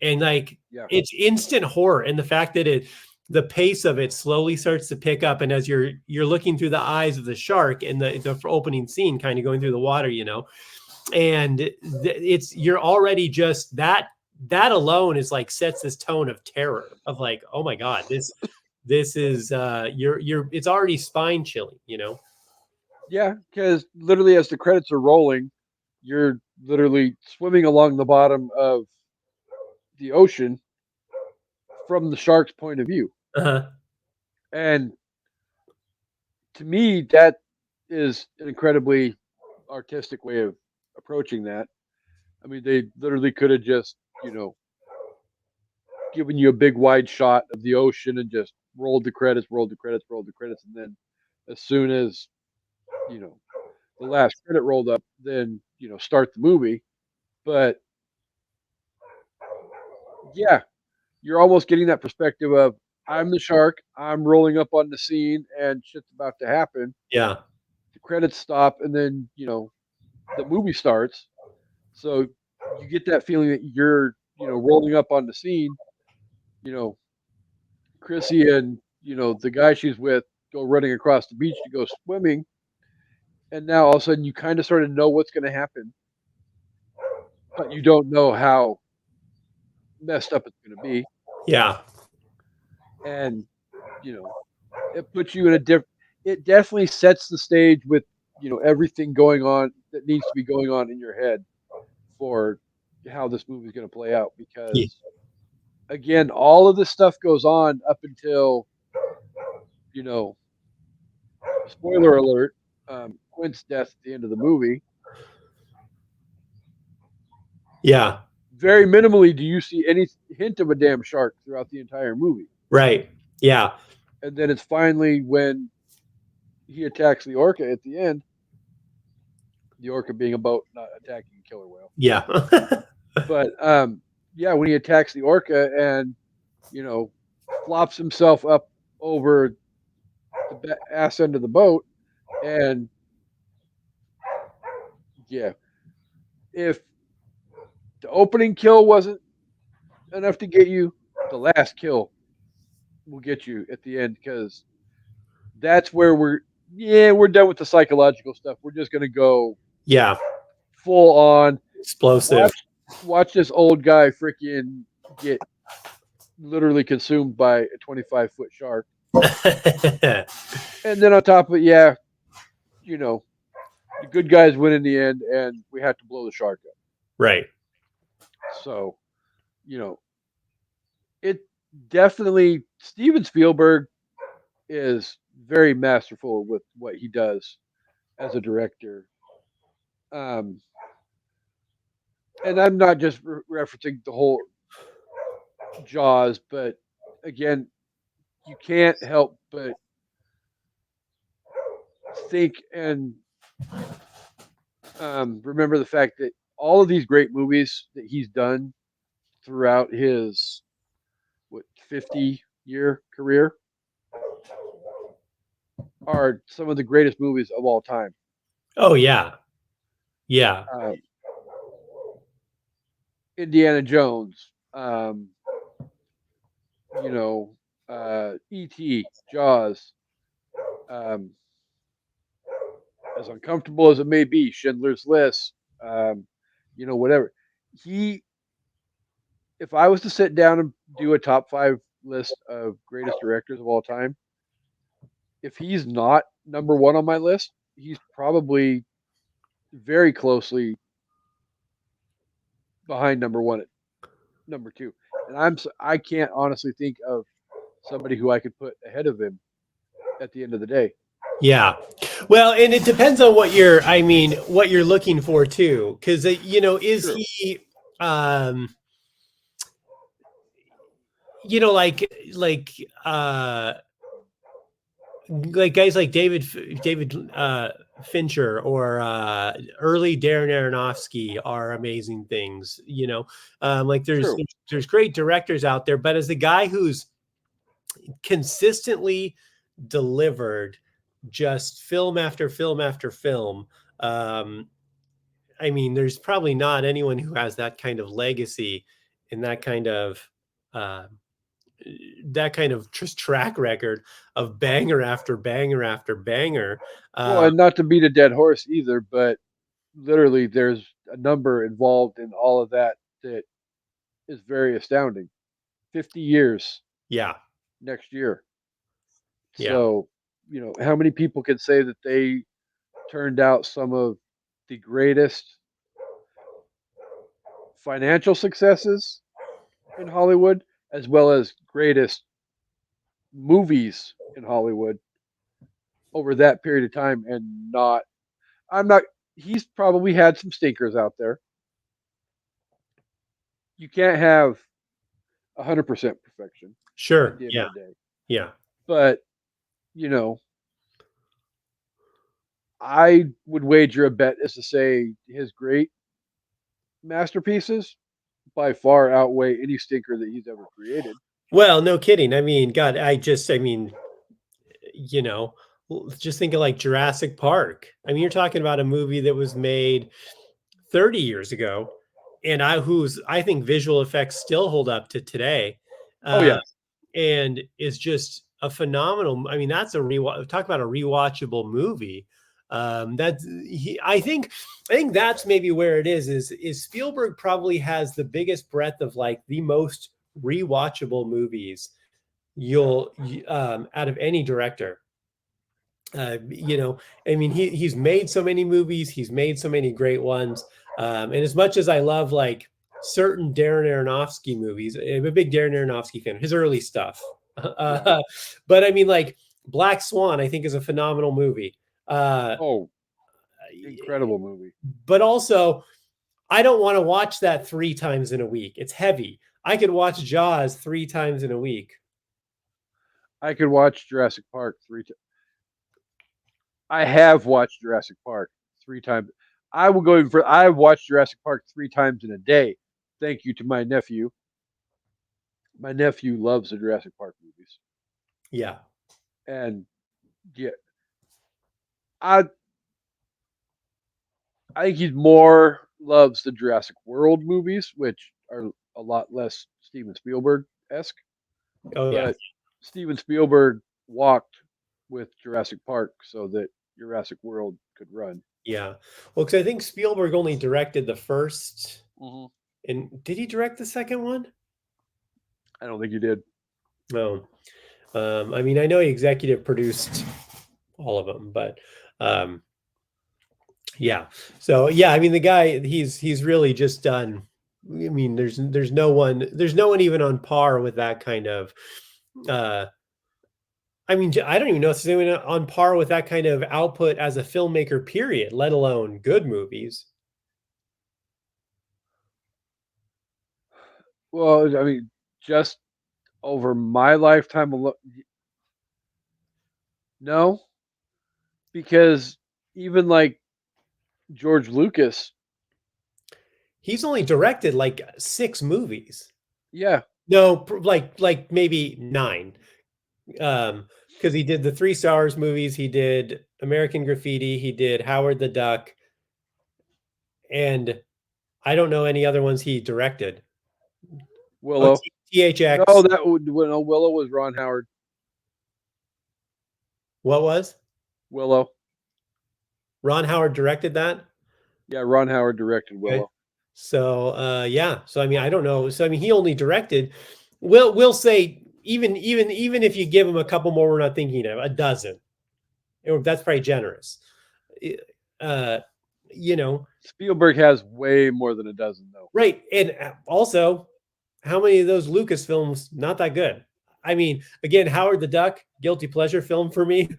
and like Yeah. it's instant horror, and the fact that the pace of it slowly starts to pick up, and as you're looking through the eyes of the shark and the opening scene, kind of going through the water, and it's you're already just that alone is like sets this tone of terror of like, oh my god, this is you're it's already spine chilling. Yeah. Because literally, as the credits are rolling, you're literally swimming along the bottom of the ocean from the shark's point of view. Uh-huh. And to me, that is an incredibly artistic way of approaching that. I mean, they literally could have just, given you a big wide shot of the ocean and just rolled the credits, rolled the credits, rolled the credits, and then as soon as you know the last credit rolled up, then start the movie. But yeah, you're almost getting that perspective of I'm the shark, I'm rolling up on the scene, and shit's about to happen. Yeah. The credits stop, and then the movie starts. So you get that feeling that you're rolling up on the scene. You know, Chrissy and the guy she's with go running across the beach to go swimming, and now all of a sudden you kind of sort of know what's going to happen, but you don't know how messed up it's going to be, Yeah. and you know it puts you in a different. It definitely sets the stage with everything going on that needs to be going on in your head for how this movie is going to play out. Yeah. Because again, all of this stuff goes on up until you know, spoiler alert, Quint's death at the end of the movie. Yeah. Very minimally do you see any hint of a damn shark throughout the entire movie. Right. Yeah. And then it's finally when he attacks the orca at the end, the orca being a boat, not attacking a killer whale. Yeah. But yeah, when he attacks the orca and flops himself up over the ass end of the boat, and yeah, if the opening kill wasn't enough to get you, the last kill will get you at the end, because that's where we're done with the psychological stuff. We're just gonna go Yeah. full on Explosive. watch this old guy freaking get literally consumed by a 25-foot shark. And then on top of it, yeah, the good guys win in the end, and we had to blow the shark up. Right. So, you know, it definitely Steven Spielberg is very masterful with what he does as a director. Um, and I'm not just referencing the whole Jaws, but again, you can't help but think and remember the fact that all of these great movies that he's done throughout his 50-year career are some of the greatest movies of all time. Oh yeah. Yeah. Indiana Jones, E.T., Jaws, as uncomfortable as it may be, Schindler's List, whatever. If I was to sit down and do a top 5 list of greatest directors of all time, if he's not number one on my list, he's probably very closely behind number one at number 2. And I can't honestly think of somebody who I could put ahead of him at the end of the day. Yeah. Well, and it depends on what you're looking for too. Cause is True. he, like guys like David Fincher or early Darren Aronofsky are amazing things, like True. there's great directors out there, but as the guy who's consistently delivered just film after film after film, there's probably not anyone who has that kind of legacy and that kind of just track record of banger after banger after banger. Well, and not to beat a dead horse either, but literally there's a number involved in all of that that is very astounding. 50 years Yeah. next year. Yeah. So, how many people can say that they turned out some of the greatest financial successes in Hollywood, as well as greatest movies in Hollywood, over that period of time and not. I'm not. He's probably had some stinkers out there. You can't have 100% perfection at Sure. the end of Yeah. the day. Yeah. But you know, I would wager a bet as to say his great masterpieces by far outweigh any stinker that he's ever created. Well, no kidding. I mean, God, I mean, you know, just think of like Jurassic Park. I mean, you're talking about a movie that was made 30 years ago, and I think visual effects still hold up to today, Oh uh, yeah. and is just a phenomenal. I mean, that's a rewatch. Talk about a rewatchable movie. I think that's maybe where it is Spielberg probably has the biggest breadth of like the most rewatchable movies out of any director. You know, I mean, he's made so many movies, he's made so many great ones. And as much as I love like certain Darren Aronofsky movies, I'm a big Darren Aronofsky fan, his early stuff. Yeah. But I mean, like Black Swan, I think is a phenomenal movie. Uh, Oh, incredible movie. but also, I don't want to watch that 3 times in a week. It's heavy. I could watch Jaws 3 times in a week. I could watch Jurassic Park 3 times. I have watched Jurassic Park 3 times. I will go even for. I've watched Jurassic Park 3 times in a day. Thank you to my nephew. My nephew loves the Jurassic Park movies, Yeah. and yeah, I I think he more loves the Jurassic World movies, which are a lot less Steven Spielberg esque. Oh yeah. But Steven Spielberg walked with Jurassic Park so that Jurassic World could run. Yeah. Well, because I think Spielberg only directed the first, Mm-hmm. and did he direct the second one? I don't think he did. No. I mean, I know he executive produced all of them, but um, yeah. So yeah, I mean, the guy, he's really just done. I mean, there's no one even on par with that kind of. Uh, I mean, I don't even know if there's anyone on par with that kind of output as a filmmaker. Period. Let alone good movies. Well, I mean, just over my lifetime alone, no, because even like George Lucas, He's only directed like 6 movies. yeah, No, like maybe 9. Because he did the 3 Stars movies, he did American Graffiti, he did Howard the Duck, and I don't know any other ones he directed. Oh, Willow. No, THX. that would no, Willow was Ron Howard. What was? Willow, Ron Howard directed that? yeah, Ron Howard directed Okay. Willow. So yeah. So I mean, I don't know. So I mean, he only directed. We'll say even if you give him a couple more, we're not thinking of a dozen. That's probably generous. Uh, you know, Spielberg has way more than a dozen, though. right. And also, how many of those Lucas films not that good? I mean, again, Howard the Duck, guilty pleasure film for me.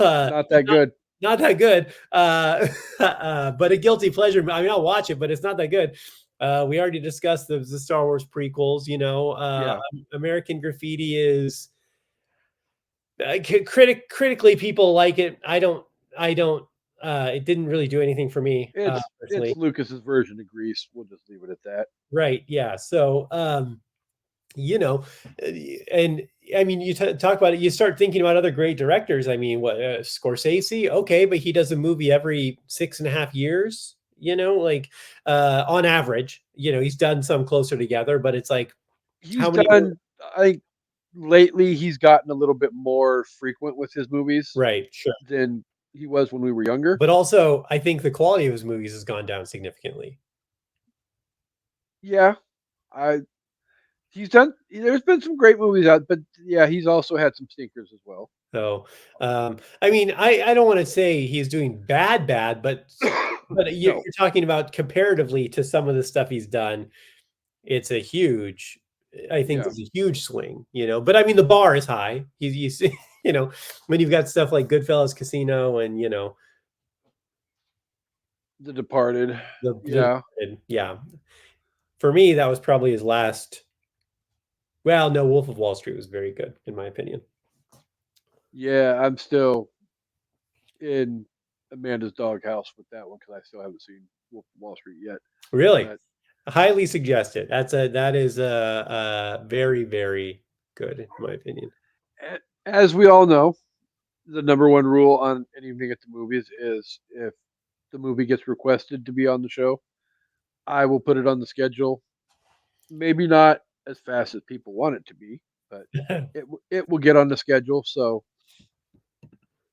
Not that good. Not that good. But a guilty pleasure. I mean, I'll watch it, but it's not that good. We already discussed the Star Wars prequels. You know, Yeah, American Graffiti is critically people like it. I don't. I don't. It didn't really do anything for me it's personally. Lucas's version of Grease. We'll just leave it at that. Right. Yeah. So, you know, and I mean, you talk about it, you start thinking about other great directors. I mean, what Scorsese? Okay, but he does a movie every 6.5 years. You know, like on average, you know, he's done some closer together, but it's like He's how many more? done. I think lately he's gotten a little bit more frequent with his movies Right. Sure. than he was when we were younger. But also, I think the quality of his movies has gone down significantly. Yeah, I he's done. There's been some great movies out, but yeah, he's also had some stinkers as well. So, I mean, I don't want to say he's doing bad, but No, you're talking about comparatively to some of the stuff he's done. It's a huge, I think yeah, there's a huge swing, you know. But I mean, the bar is high. He's you know, when you've got stuff like Goodfellas, Casino, and The Departed. the Yeah. yeah. For me, that was probably his last. Well, no, Wolf of Wall Street was very good in my opinion. Yeah, I'm still in Amanda's doghouse with that one because I still haven't seen Wolf of Wall Street yet. Really, But highly suggested. That is a very very good in my opinion. as we all know, the number one rule on anything at the movies is if the movie gets requested to be on the show, I will put it on the schedule. Maybe not as fast as people want it to be, but it will get on the schedule. So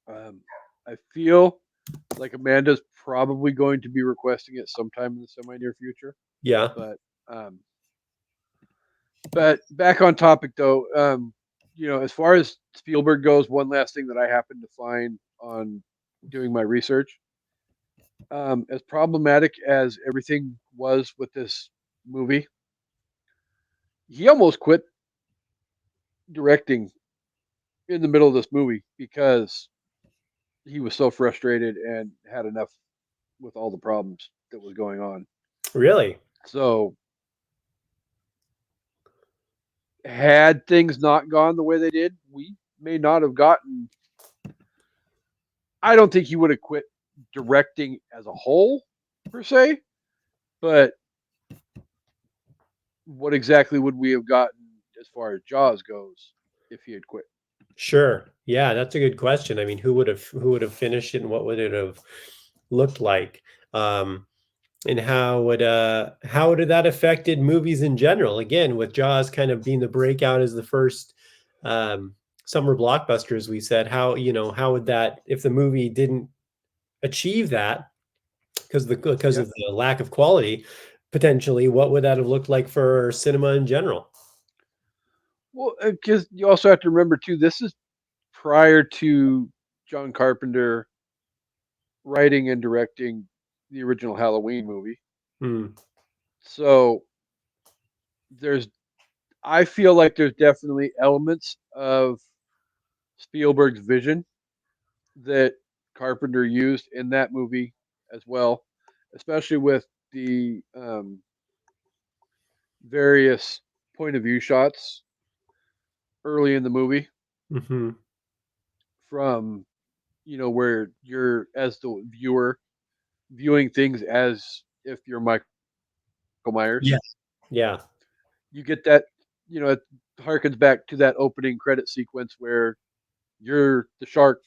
um, I feel like Amanda's probably going to be requesting it sometime in the semi near future. Yeah. But um, but back on topic though, as far as Spielberg goes, one last thing that I happened to find on doing my research, as problematic as everything was with this movie, he almost quit directing in the middle of this movie because he was so frustrated and had enough with all the problems that was going on. Really? So, had things not gone the way they did, we may not have gotten. I don't think he would have quit directing as a whole, per se, but what exactly would we have gotten as far as Jaws goes if he had quit? Sure. Yeah, that's a good question. I mean, who would have finished it and what would it have looked like? Um, and how would that affected movies in general? Again, with Jaws kind of being the breakout as the first um, summer blockbuster, as we said, how would that if the movie didn't achieve that because Yeah. of the lack of quality, potentially, what would that have looked like for cinema in general? Well, because you also have to remember too, this is prior to John Carpenter writing and directing the original Halloween movie. Hmm. So there's, I feel like there's definitely elements of Spielberg's vision that Carpenter used in that movie as well, especially with the various point of view shots early in the movie Hmm. from where you're as the viewer viewing things as if you're Michael Yeah. Myers. Yeah. You get that, it harkens back to that opening credit sequence where you're the shark,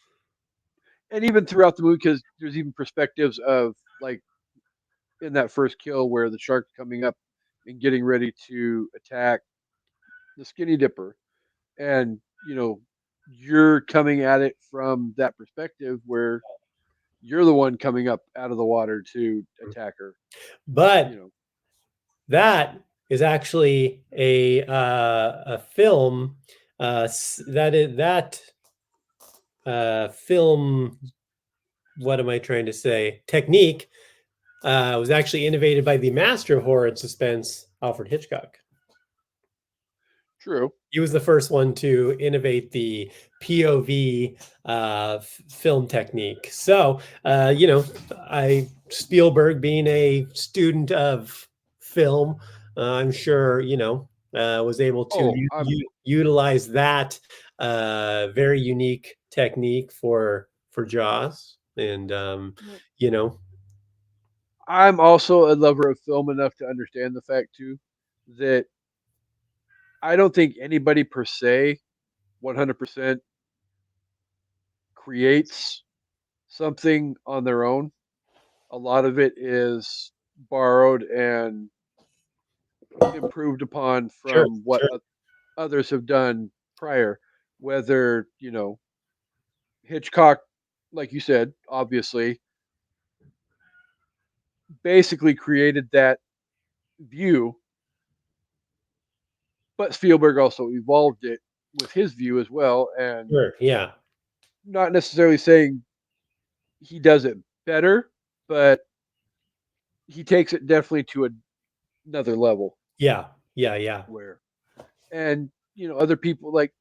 and even throughout the movie, because there's even perspectives of like in that first kill where the shark's coming up and getting ready to attack the skinny dipper, and you're coming at it from that perspective where you're the one coming up out of the water to attack her. You But know, that is actually a film that is that film. What am I trying to say? Technique was actually innovated by the master of horror and suspense, Alfred Hitchcock. true. He was the first one to innovate the POV film technique. So, I Spielberg being a student of film, I'm sure was able to Oh, I'm utilize that very unique technique for Jaws, and you know, I'm also a lover of film enough to understand the fact too that I don't think anybody per se 100% creates something on their own. A lot of it is borrowed and improved upon sure, from what sure, others have done prior. Whether, Hitchcock, like you said, obviously, basically created that view, but Spielberg also evolved it with his view as well. And sure, yeah, not necessarily saying he does it better, but he takes it definitely to another level yeah, yeah, yeah. where, and, other people like,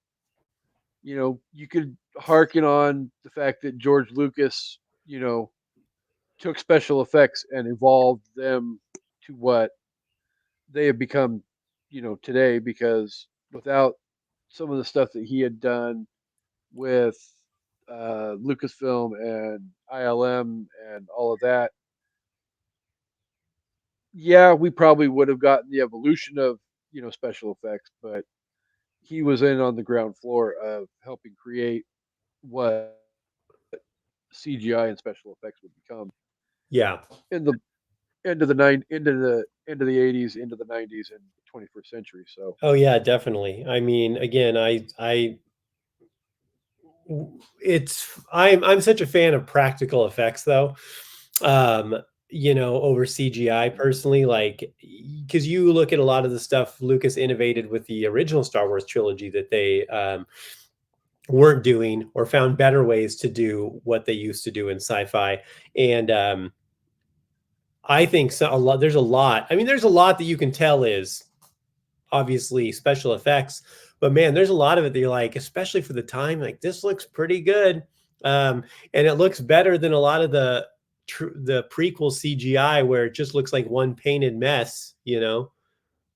you could harken on the fact that George Lucas, took special effects and evolved them to what they have become, today. Because without some of the stuff that he had done with Lucasfilm and ILM and all of that, yeah, we probably would have gotten the evolution of special effects, but he was in on the ground floor of helping create what CGI and special effects would become Yeah. in the end of the 80s, into the 90s, and 21st century. So Oh yeah, definitely. I mean, again, I'm such a fan of practical effects though. Um, over CGI mhm. personally, like because you look at a lot of the stuff Lucas innovated with the original Star Wars trilogy that they weren't doing or found better ways to do what they used to do in sci-fi. And I think so a lot there's a lot. I mean, there's a lot that you can tell is obviously special effects, but man, there's a lot of it that you're like, especially for the time, like this looks pretty good. And it looks better than a lot of the prequel CGI where it just looks like one painted mess.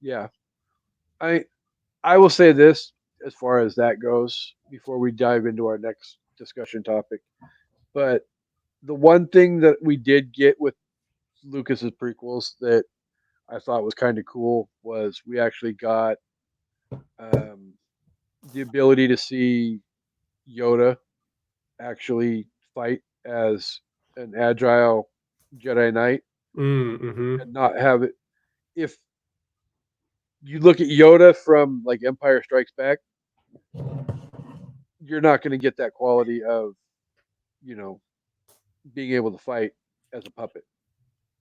Yeah, I I will say this as far as that goes before we dive into our next discussion topic. But the one thing that we did get with Lucas's prequels that I thought was kind of cool was we actually got um, the ability to see Yoda actually fight as an agile Jedi Knight Mm-hmm. and not have it. If you look at Yoda from like Empire Strikes Back, you're not going to get that quality of you know being able to fight as a puppet.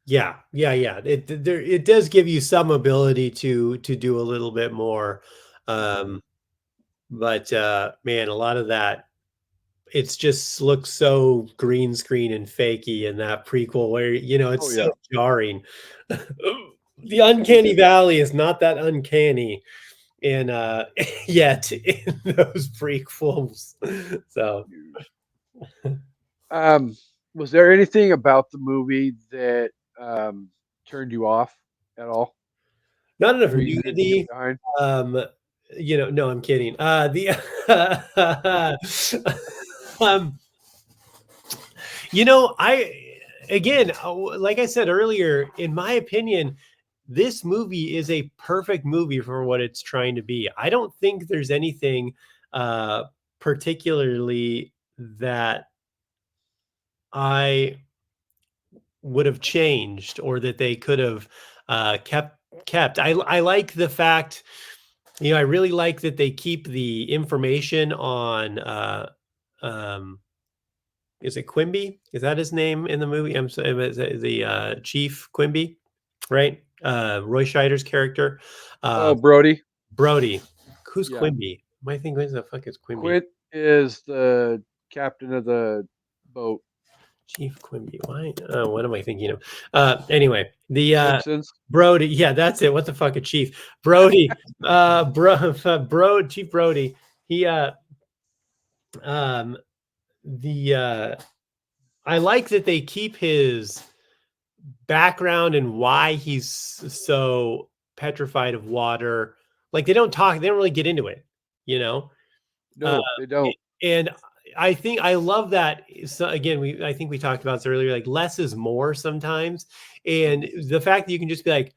Yeah, yeah, yeah. It does give you some ability to do a little bit more. Hmm. Um, but man, a lot of that it's just looks so green screen and fakey in that prequel where Oh it's so yeah. jarring. The uncanny valley is not that uncanny in yet in those prequels. So Um, was there anything about the movie that turned you off at all, not enough or you didn't get nudity. behind? Um, no, I'm kidding. The um, I again, like I said earlier, in my opinion, this movie is a perfect movie for what it's trying to be. I don't think there's anything uh particularly that I would have changed or that they could have kept. I like the fact, I really like that they keep the information on um is it Quimby? Is that his name in the movie? I'm sorry, is it the Chief Quimby, right? Roy Scheider's character. Oh, Uh Brody. Brody. Who's Yeah, Quimby? Am I thinking who the fuck is Quimby? Quint is the captain of the boat. Chief Quimby. Why? What am I thinking of? Anyway, the Simpsons. Brody. Yeah, that's it. What the fuck, a chief? Brody. Chief Brody. He um the I like that they keep his background and why he's so petrified of water. Like they don't really get into it, you know. Uh, No, they don't. and I think I love that. So again, I think we talked about this earlier. Like less is more sometimes, and the fact that you can just be like,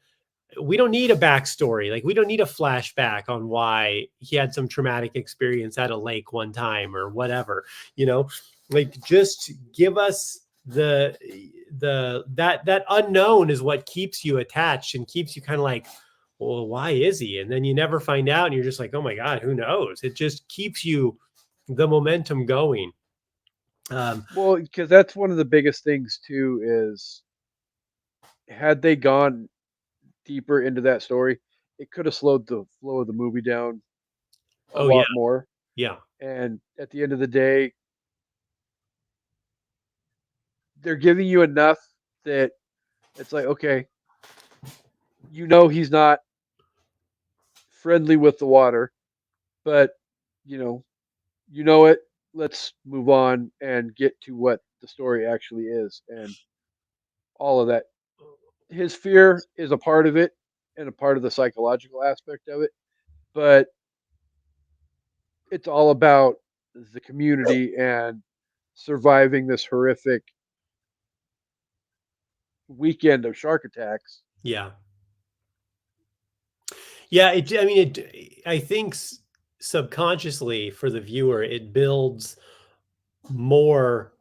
we don't need a backstory. Like we don't need a flashback on why he had some traumatic experience at a lake one time or whatever. You know, like just give us that unknown is what keeps you attached and keeps you kind of like, well, why is he? And then you never find out, and you're just like, oh my god, who knows? It just keeps you the momentum going. Well, because that's one of the biggest things too. Is had they gone deeper into that story, it could have slowed the flow of the movie down a Oh yeah, lot more. yeah, And at the end of the day, they're giving you enough that it's like, okay, he's not friendly with the water, but you know, it. let's move on and get to what the story actually is, and all of that. His fear is a part of it and a part of the psychological aspect of it, but it's all about the community and surviving this horrific weekend of shark attacks. Yeah. Yeah, I mean, I think subconsciously for the viewer, it builds more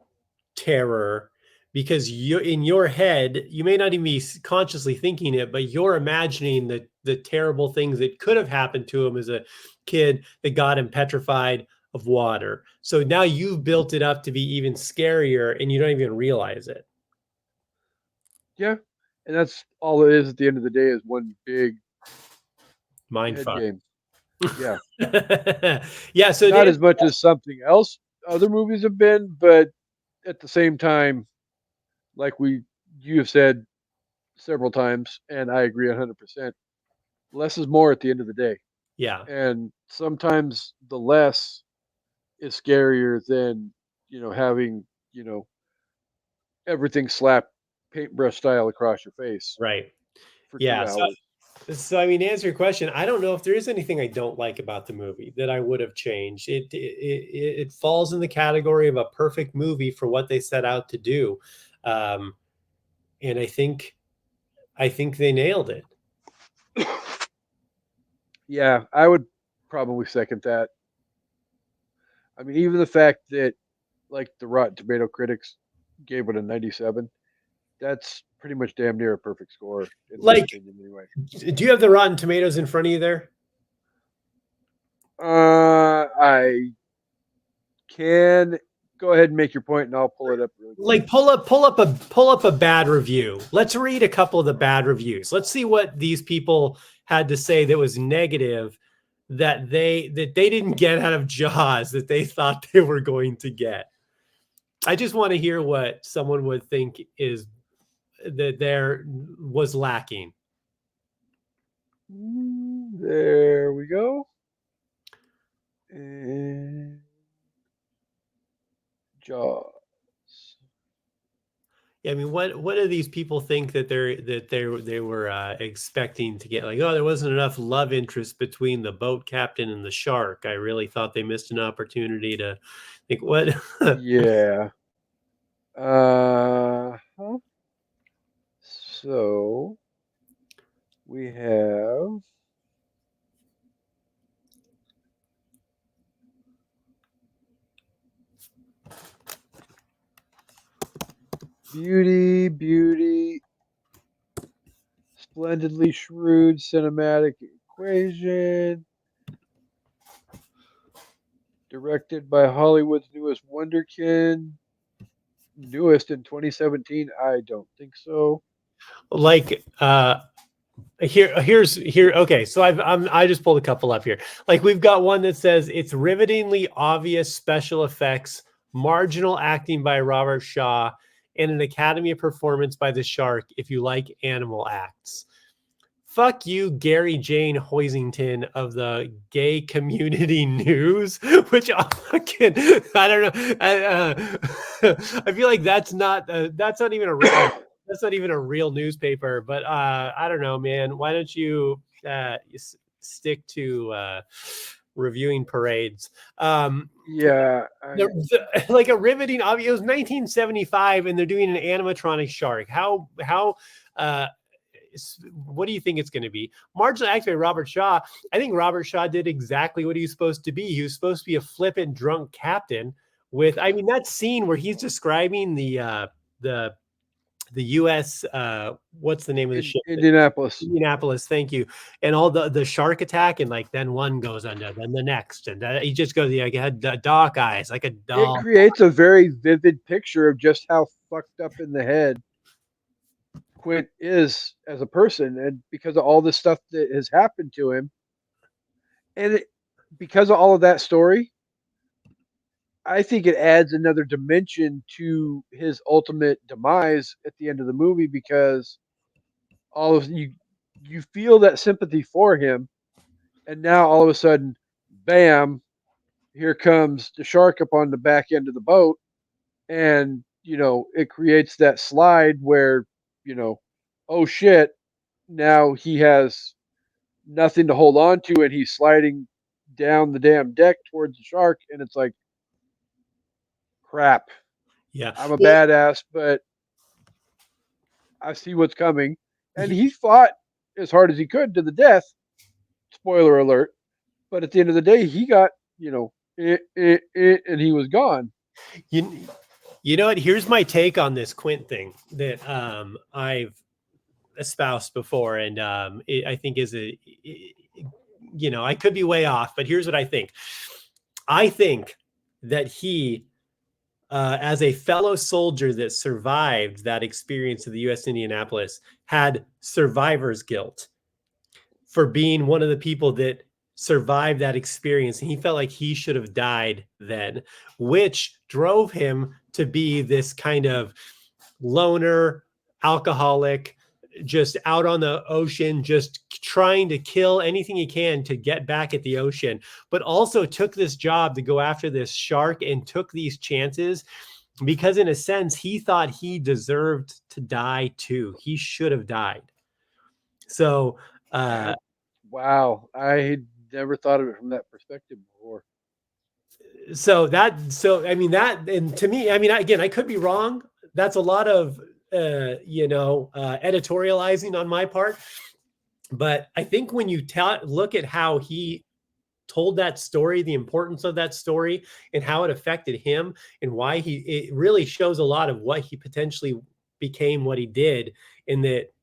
terror because you in your head, you may not even be consciously thinking it, but you're imagining the terrible things that could have happened to him as a kid that got him petrified of water. So now you've built it up to be even scarier and you don't even realize it. Yeah, and that's all it is at the end of the day is one big Mind head fuck. game. Yeah, Yeah, so not as much as something else other movies have been, but at the same time, like you have said several times, and I agree 100%. Less is more at the end of the day, yeah. and sometimes the less is scarier than having everything slapped paintbrush style across your face Right. for Yeah. 2 hours. So I mean, to answer your question, I don't know if there is anything I don't like about the movie that I would have changed. It falls in the category of a perfect movie for what they set out to do, um, and I think they nailed it. Yeah, I would probably second that. I mean, even the fact that like the Rotten Tomato critics gave it a 97, that's pretty much damn near a perfect score in my Like, opinion anyway. do you have the Rotten Tomatoes in front of you there? I can go ahead and make your point, and I'll pull it up really quick. Like, pull up a bad review. Let's read a couple of the bad reviews. Let's see what these people had to say that was negative that they didn't get out of Jaws that they thought they were going to get. I just want to hear what someone would think is that there was lacking. There we go. And Jaws. Yeah, I mean, what do these people think that they were expecting to get? Like, oh, there wasn't enough love interest between the boat captain and the shark. I really thought they missed an opportunity to think what. Yeah. Huh. So we have beauty, splendidly shrewd cinematic equation, directed by Hollywood's newest wonderkin. Newest in 2017? I don't think so. Like here okay, so I just pulled a couple up here. Like, we've got one that says it's rivetingly obvious special effects, marginal acting by Robert Shaw, and an Academy performance by the shark if you like animal acts. Fuck you, Gary Jane Hoisington of the Gay Community News, which I don't know. I feel like that's not even a real that's not even a real newspaper. But I don't know, man. Why don't you stick to reviewing parades? Yeah, Like a riveting. It was 1975, and they're doing an animatronic shark. How what do you think it's going to be? Marginally acted by Robert Shaw. I think Robert Shaw did exactly what he was supposed to be. He was supposed to be a flippant drunk captain with, I mean, that scene where he's describing the U.S. What's the name of the ship? Indianapolis. Indianapolis. Thank you. And all the shark attack, and like then one goes under, then the next, and he just goes, like, had dark eyes, like a It doll. creates a very vivid picture of just how fucked up in the head Quint is as a person, and because of all the stuff that has happened to him, and because of all of that story, I think it adds another dimension to his ultimate demise at the end of the movie because all of you feel that sympathy for him, and now all of a sudden, bam, here comes the shark up on the back end of the boat, and it creates that slide where, oh shit, now he has nothing to hold on to, and he's sliding down the damn deck towards the shark, and it's like, crap. Yeah. I'm a Well, badass, but I see what's coming. And he fought as hard as he could to the death. Spoiler alert. But at the end of the day, he got, and he was gone. you, you know what? Here's my take on this Quint thing that I've espoused before, and I think is I could be way off, but here's what I think. I think that he, as a fellow soldier that survived that experience of the U.S. Indianapolis, had survivor's guilt for being one of the people that survived that experience. And he felt like he should have died then, which drove him to be this kind of loner, alcoholic, just out on the ocean, just trying to kill anything he can to get back at the ocean, but also took this job to go after this shark and took these chances because, in a sense, he thought he deserved to die too. He should have died. So, Wow. I never thought of it from that perspective before. I mean, that, and to me, I mean, again, I could be wrong. That's a lot of, editorializing on my part. But I think when you look at how he told that story, the importance of that story, and how it affected him, and why it really shows a lot of what he potentially became, what he did. In that,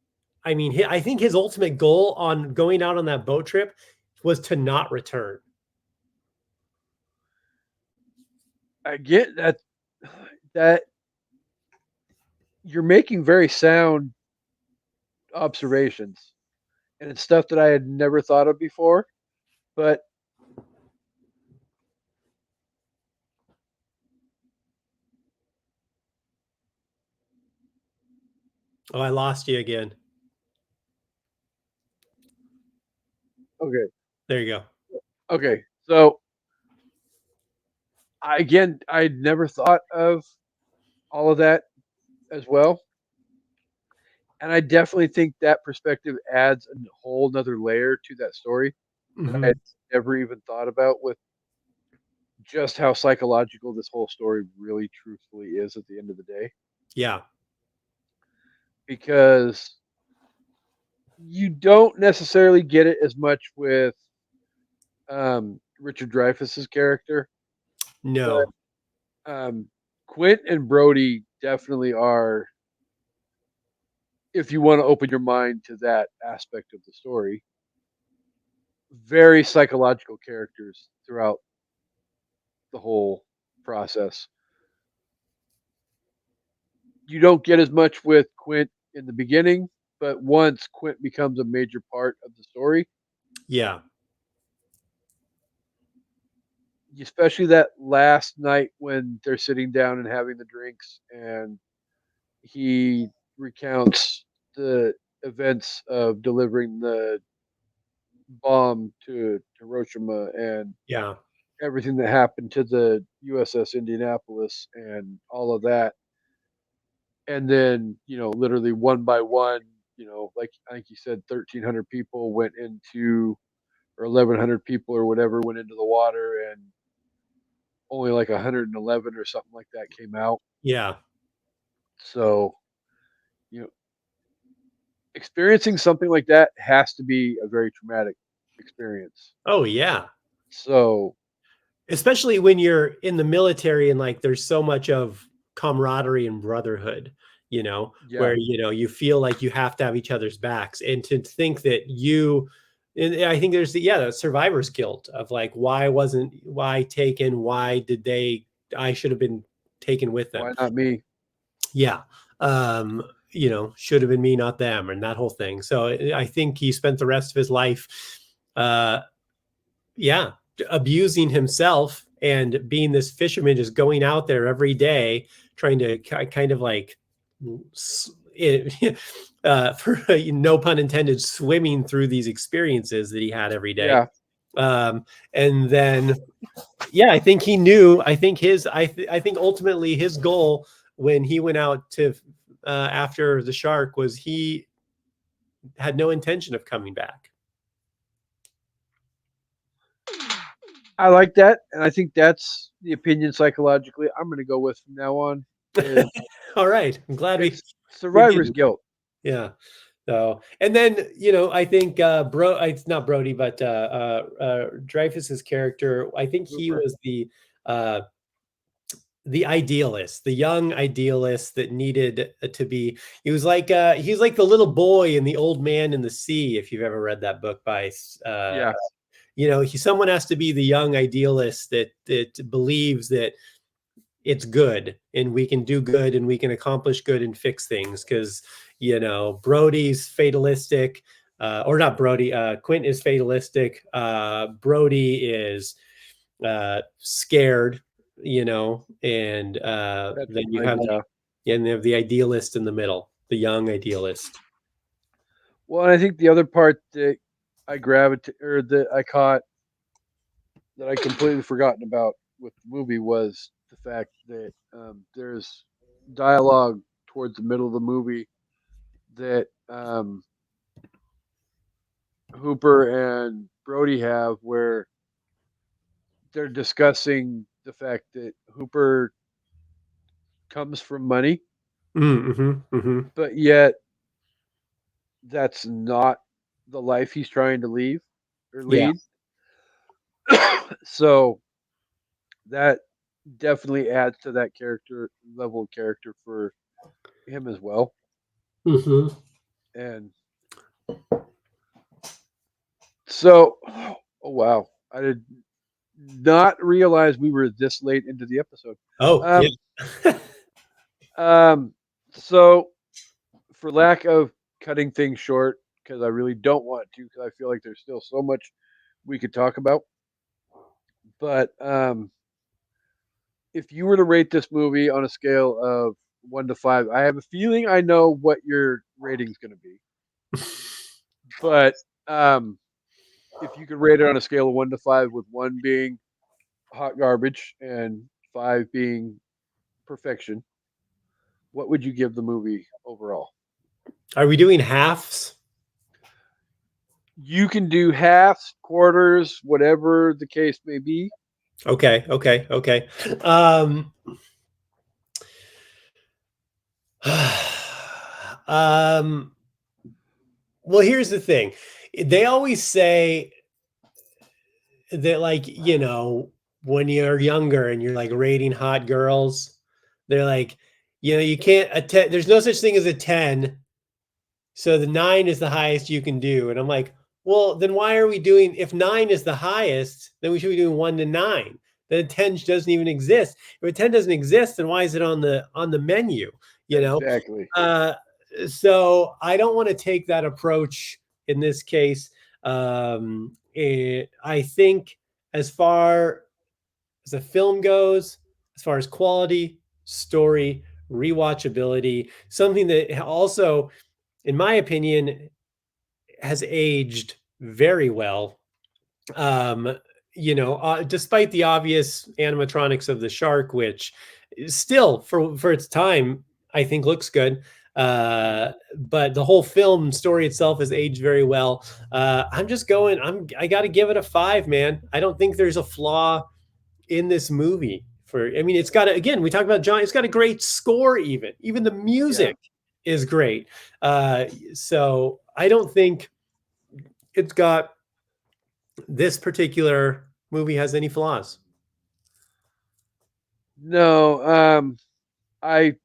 I mean, I think his ultimate goal on going out on that boat trip was to not return. I get that you're making very sound observations, and it's stuff that I had never thought of before. But Oh, I lost you again. okay, There you go. okay. So I'd never thought of all of that as well. And I definitely think that perspective adds a whole nother layer to that story that I Mm-hmm. had never even thought about, with just how psychological this whole story really truthfully is at the end of the day. Yeah. Because you don't necessarily get it as much with Richard Dreyfuss's character, but No. Quint and Brody definitely are, if you want to open your mind to that aspect of the story, very psychological characters throughout the whole process. You don't get as much with Quint in the beginning, but once Quint becomes a major part of the story, Yeah. especially that last night when they're sitting down and having the drinks, and he recounts the events of delivering the bomb to Hiroshima and Yeah. everything that happened to the USS Indianapolis and all of that. And then, literally one by one, like I think you said, 1,300 people went into, or 1,100 people or whatever went into the water, and only like 111 or something like that came out. Yeah. So, you know, experiencing something like that has to be a very traumatic experience. Oh, yeah. So, Especially when you're in the military and like there's so much of camaraderie and brotherhood, yeah, where you feel like you have to have each other's backs, and to think that and I think there's the survivor's guilt of like, why taken, I should have been taken with them. why not me? Yeah. um should have been me, not them, and that whole thing. So I think he spent the rest of his life uh yeah, abusing himself and being this fisherman, just going out there every day trying to kind of like for no pun intended, swimming through these experiences that he had every day. Yeah, And then yeah, I think he knew. I think I think ultimately his goal when he went out to after the shark was he had no intention of coming back. I like that, and I think that's the opinion psychologically I'm going to go with from now on. Is All right, I'm glad it's we survivor's didn't. guilt. Yeah. So, and then I think it's not Brody, but Dreyfus's character. I think he Hooper. was uh, the idealist, the young idealist that needed to be. He was like the little boy in The Old Man in the Sea. If you've ever read that book by, Yeah, someone has to be the young idealist that believes that it's good and we can do good and we can accomplish good and fix things because Brody's fatalistic, or not Brody, Quint is fatalistic, Brody is scared, and then you petrified. have Yeah. and they have the idealist in the middle, the young idealist. Well, and I think the other part that I gravitate or that I caught that I completely forgotten about with the movie was the fact that there's dialogue towards the middle of the movie that Hooper and Brody have where they're discussing the fact that Hooper comes from money, Mm-hmm, mm-hmm. but yet that's not the life he's trying to leave or Yeah. lead. So that definitely adds to that character level of character for him as well. Mm-hmm. And so, oh wow, I did not realize we were this late into the episode. Oh, Um, yeah. um, so for lack of cutting things short, because I really don't want to, because I feel like there's still so much we could talk about. But if you were to rate this movie on a scale of 1 to 5, I have a feeling I know what your rating's going to be. But um, if you could rate it on a scale of 1 to 5, with 1 being hot garbage and 5 being perfection, what would you give the movie overall? Are we doing halves? You can do halves, quarters, whatever the case may be. Okay, okay, okay. Um, um, well, here's the thing. They always say that, like, when you're younger and you're like rating hot girls, they're like, you can't attend, there's no such thing as a 10. So the 9 is the highest you can do. And I'm like, well, then why are we doing, if 9 is the highest, then we should be doing 1 to 9. Then 10 doesn't even exist. If a 10 doesn't exist, then why is it on the menu? You know? Exactly. Uh, so I don't want to take that approach in this case. I think as far as the film goes, as far as quality, story, rewatchability, something that also, in my opinion, has aged very well. Um, despite the obvious animatronics of the shark, which still for its time, I think looks good. But the whole film story itself has aged very well. I'm just going. I got to give it a 5, man. I don't think there's a flaw in this movie. I mean, it's got again. We talked about John. It's got a great score. Even the Yeah. music is great. So I don't think it's got this particular movie has any flaws. No, I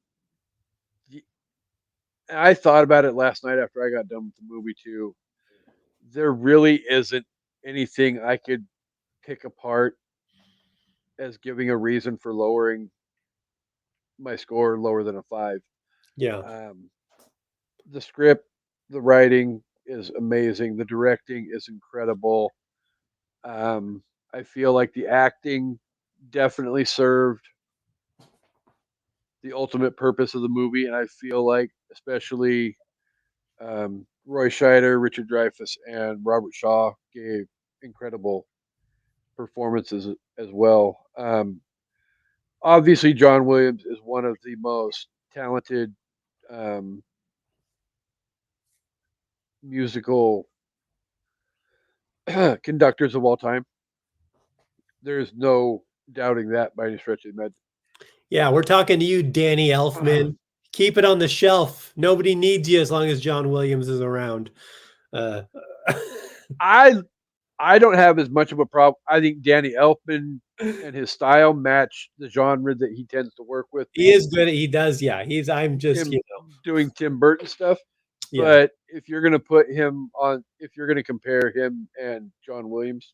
I thought about it last night after I got done with the movie too. There really isn't anything I could pick apart as giving a reason for lowering my score lower than a 5. Yeah. Um, the script, the writing is amazing. The directing is incredible. I feel like the acting definitely served the ultimate purpose of the movie, and I feel like especially Roy Scheider, Richard Dreyfuss, and Robert Shaw gave incredible performances as well. Obviously, John Williams is one of the most talented um, musical conductors of all time. There's no doubting that by any stretch of the Yeah, we're talking to you, Danny imagination. Elfman. Keep it on the shelf. Nobody needs you as long as John Williams is around. Uh, I I don't have as much of a problem. I think Danny Elfman and his style match the genre that he tends to work with, he is being good. He does. Yeah, he's. I'm just. Tim doing Tim Burton stuff. Yeah, But if you're gonna put him on, if you're gonna compare him and John Williams,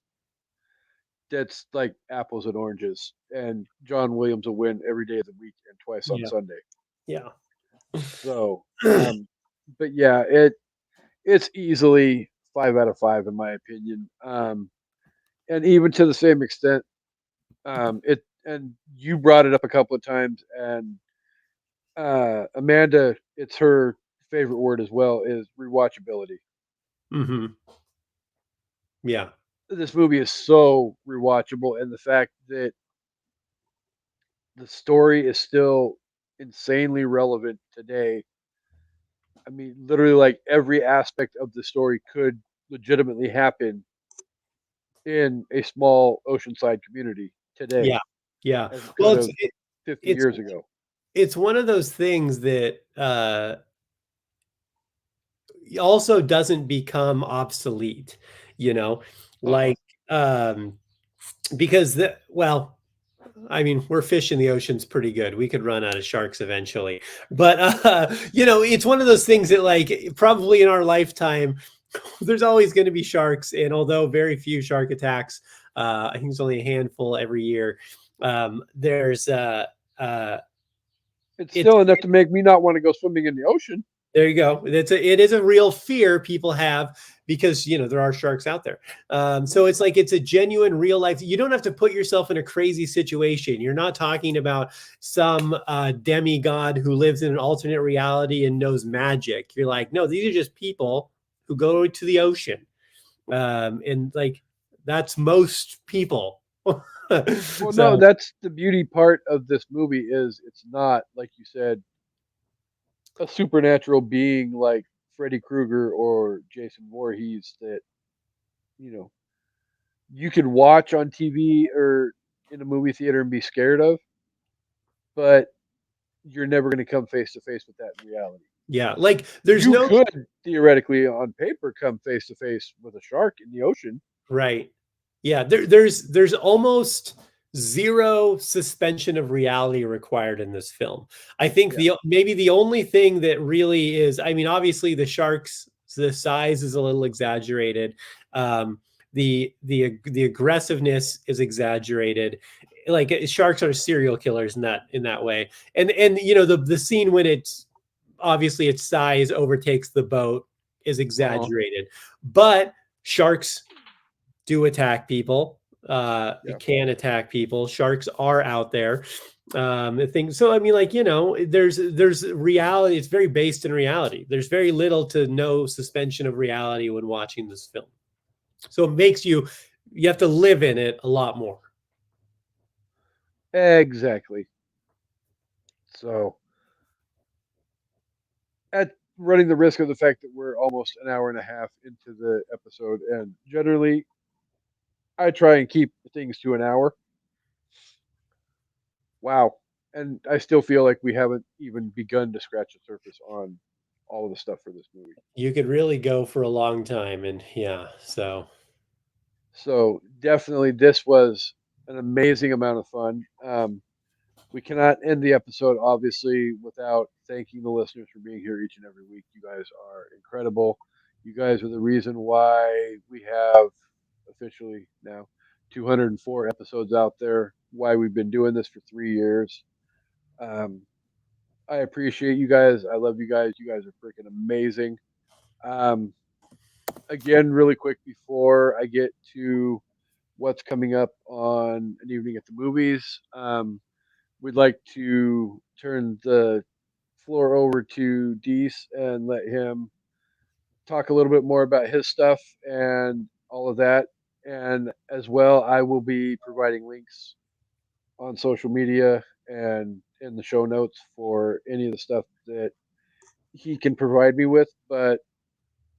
that's like apples and oranges. And John Williams will win every day of the week and twice on yeah, Sunday. yeah. So, but yeah, it's easily 5 out of 5 in my opinion. And even to the same extent, it and you brought it up a couple of times, and Amanda, it's her favorite word as well is rewatchability. Hmm. Yeah, This movie is so rewatchable, and the fact that the story is still insanely relevant today. I mean, literally, like every aspect of the story could legitimately happen in a small oceanside community yeah, today, yeah. as it Well, could have 50 it's years ago. it's one of those things that also doesn't become obsolete. You know, Uh-uh. like um, because the well, I mean, we're fishing the ocean's pretty good. We could run out of sharks eventually. But it's one of those things that like probably in our lifetime there's always going to be sharks, and although very few shark attacks, I think there's only a handful every year. There's uh It's it's still enough to make me not want to go swimming in the ocean. There you go. It is a real fear people have because there are sharks out there. So it's like it's a genuine real life. You don't have to put yourself in a crazy situation. You're not talking about some demigod who lives in an alternate reality and knows magic. You're like, no, these are just people who go to the ocean, and like that's most people. Well, no, So that's the beauty part of this movie is it's not like you said a supernatural being like Freddy Krueger or Jason Voorhees that you know you can watch on TV or in a movie theater and be scared of, but you're never going to come face to face with that in reality. yeah, like there's You no could theoretically, on paper, come face to face with a shark in the ocean. right. Yeah, there's almost zero suspension of reality required in this film. I think Yeah. maybe the only thing that really is, I mean, obviously the sharks, the size is a little exaggerated. The aggressiveness is exaggerated. Like sharks are serial killers in that way. And the scene when it's obviously its size overtakes the boat is Uh-huh. exaggerated. But sharks do attack people. Yeah. Can attack people. Sharks are out there. Things. So I mean, like there's reality. It's very based in reality. There's very little to no suspension of reality when watching this film. So it makes you have to live in it a lot more. Exactly. So, at running the risk of the fact that we're almost an hour and a half into the episode, and generally I try and keep things to an hour. Wow. And I still feel like we haven't even begun to scratch the surface on all of the stuff for this movie. You could really go for a long time, and yeah. So So definitely, this was an amazing amount of fun. We cannot end the episode, obviously, without thanking the listeners for being here each and every week. You guys are incredible. You guys are the reason why we have officially now 204 episodes out there, why we've been doing this for 3 years. Um, I appreciate you guys. I love you guys. You guys are freaking amazing. Um, again, really quick before I get to what's coming up on an evening at the movies, we'd like to turn the floor over to Deece and let him talk a little bit more about his stuff and all of that. And as well, I will be providing links on social media and in the show notes for any of the stuff that he can provide me with. But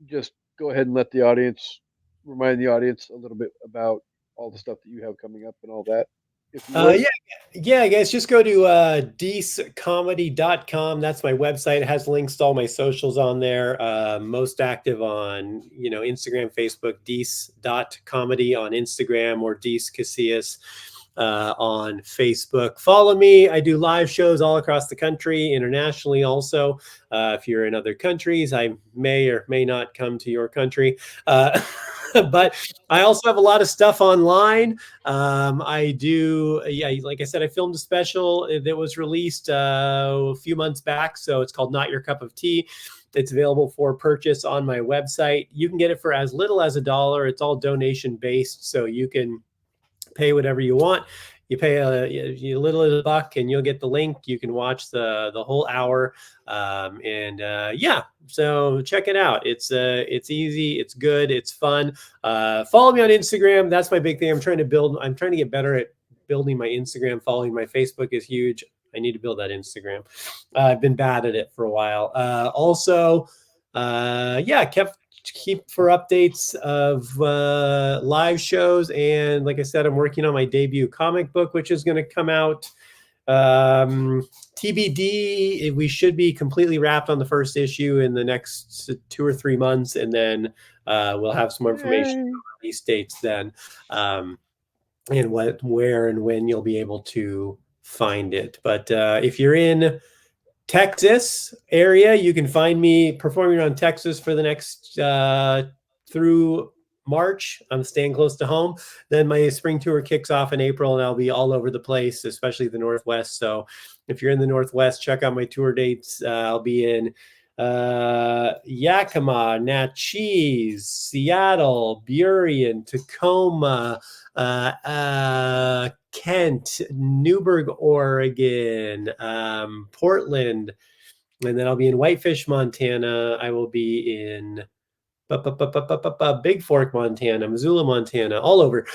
just go ahead and let the audience remind the audience a little bit about all the stuff that you have coming up and all that, if you would. Yeah, yeah, guys, just go to deececomedy.com. That's my website. It has links to all my socials on there. Most active on, Instagram, Facebook, deece.comedy on Instagram, or Deece Casillas on Facebook. Follow me. I do live shows all across the country, internationally also. If you're in other countries, I may or may not come to your country. But I also have a lot of stuff online. I do, yeah, like I said, I filmed a special that was released a few months back. So it's called Not Your Cup of Tea. It's available for purchase on my website. You can get it for as little as $1. It's all donation based, so you can pay whatever you want. You pay a little as $1 and you'll get the link. You can watch the whole hour. Yeah, so check it out. It's easy, it's good, it's fun. Follow me on Instagram. That's my big thing. I'm trying to get better at building my Instagram following. My Facebook is huge. I need to build that Instagram. I've been bad at it for a while. Also, yeah, keep for updates of live shows. And like I said, I'm working on my debut comic book, which is going to come out TBD. We should be completely wrapped on the first issue in the next 2 or 3 months, and then we'll have some more information on release dates then, and where and when you'll be able to find it. But if you're in Texas area, you can find me performing around Texas for the next through March. I'm staying close to home. Then my spring tour kicks off in April, and I'll be all over the place, especially the Northwest. So if you're in the Northwest, check out my tour dates. I'll be in Yakima, Natchez, Seattle, Burien, Tacoma, Kent, Newburgh, Oregon, Portland, and then I'll be in Whitefish, Montana. I will be in Big Fork, Montana, Missoula, Montana, all over.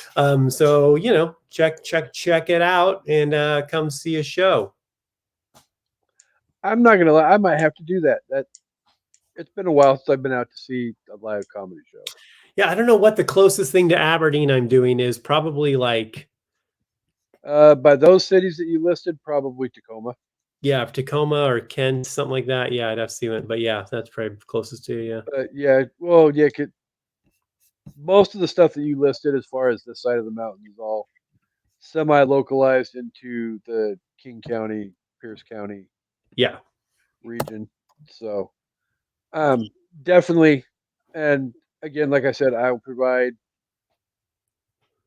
So check it out and come see a show. I'm not gonna lie, I might have to do that. It's been a while since I've been out to see a live comedy show. Yeah, I don't know what the closest thing to Aberdeen I'm doing is. Probably like, By those cities that you listed, probably Tacoma. yeah, Tacoma or Kent, something like that. Yeah, I'd have to see it. But yeah, that's probably closest to you. Yeah. But yeah, well, yeah, most of the stuff that you listed as far as this side of the mountain is all semi-localized into the King County, Pierce County Yeah. region. So, um, definitely. And again, like I said, I will provide.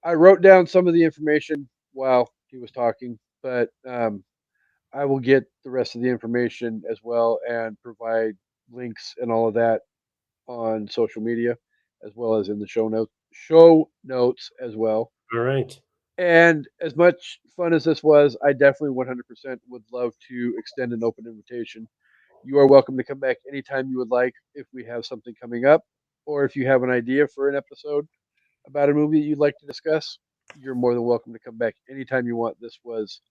I wrote down some of the information while he was talking, but I will get the rest of the information as well and provide links and all of that on social media as well as in the show notes as well. All right. And as much fun as this was, I definitely 100% would love to extend an open invitation. You are welcome to come back anytime you would like if we have something coming up, or if you have an idea for an episode about a movie you'd like to discuss. You're more than welcome to come back anytime you want. This was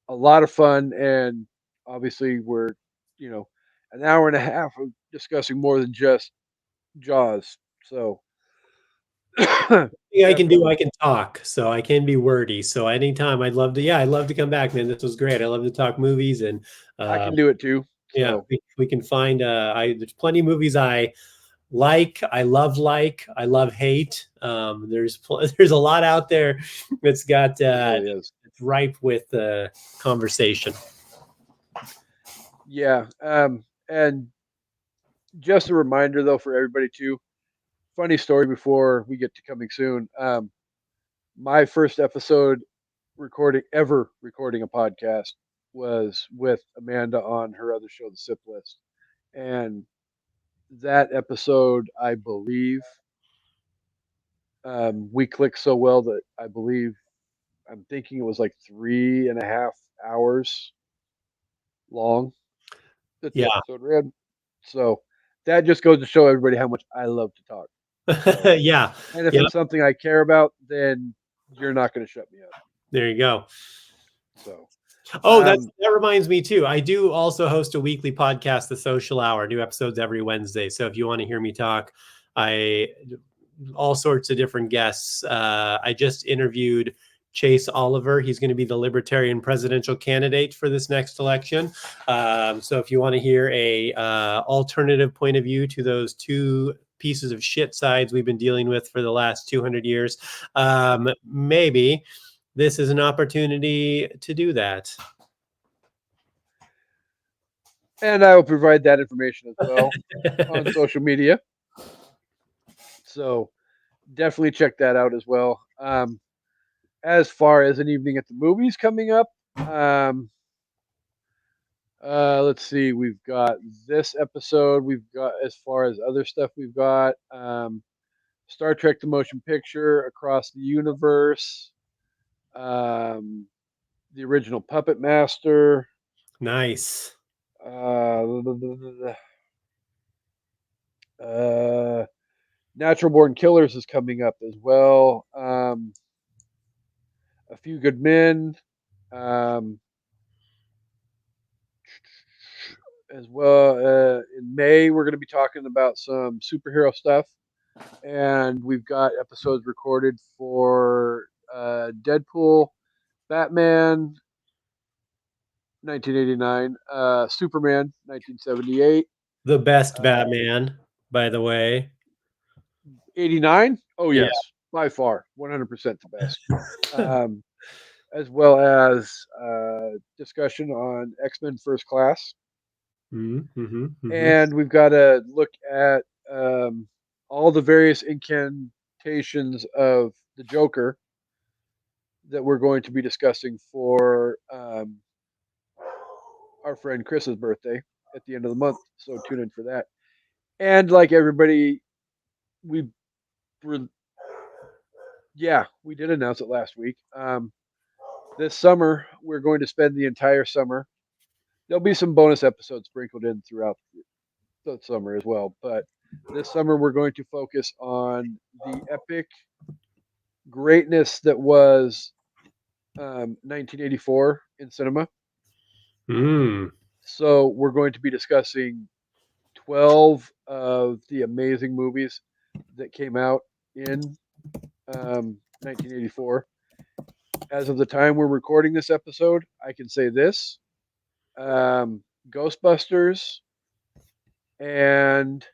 a lot of fun, and obviously, we're, you know, an hour and a half of discussing more than just Jaws. So, I can do, definitely, I can talk, so I can be wordy. So anytime, I'd love to come back, man. This was great. I love to talk movies, and I uh, can do it too. yeah, So, we can find. There's plenty of movies I I love, hate. There's a lot out there that's got it really is. it's ripe with conversation. Yeah. And just a reminder, though, for everybody too. Funny story before we get to coming soon. My first episode recording a podcast was with Amanda on her other show, The Sip List, and that episode, I believe, we clicked so well that I'm thinking it was like 3.5 hours long that the Yeah, episode ran. So that just goes to show everybody how much I love to talk. So, Yeah. and if Yeah. it's something I care about, then you're not going to shut me up. There you go. So, Oh, that reminds me too. I do also host a weekly podcast, The Social Hour, new episodes every Wednesday. So if you want to hear me talk, I all sorts of different guests. I just interviewed Chase Oliver. He's going to be the Libertarian presidential candidate for this next election. So if you want to hear a alternative point of view to those two pieces of shit sides we've been dealing with for the last 200 years, maybe this is an opportunity to do that. and I will provide that information as well on social media. So definitely check that out as well. As far as an evening at the movies coming up, let's see. We've got this episode. We've got, as far as other stuff, we've got Star Trek: The Motion Picture, Across the Universe, um, the original Puppet Master. Nice. Natural Born Killers is coming up as well. A Few Good Men. As well, in May, we're going to be talking about some superhero stuff. And we've got episodes recorded for Deadpool, Batman, 1989, Superman, 1978. The best Batman, by the way. 89? Oh, Yeah. yes, by far, 100% the best. As well as discussion on X-Men First Class. And we've got to look at all the various incantations of the Joker that we're going to be discussing for our friend Chris's birthday at the end of the month. So tune in for that. And like everybody, we were, we did announce it last week. This summer, we're going to spend the entire summer. There'll be some bonus episodes sprinkled in throughout the summer as well. But this summer, we're going to focus on the epic greatness that was 1984 in cinema. So we're going to be discussing 12 of the amazing movies that came out in 1984. As of the time we're recording this episode, I can say this: Ghostbusters and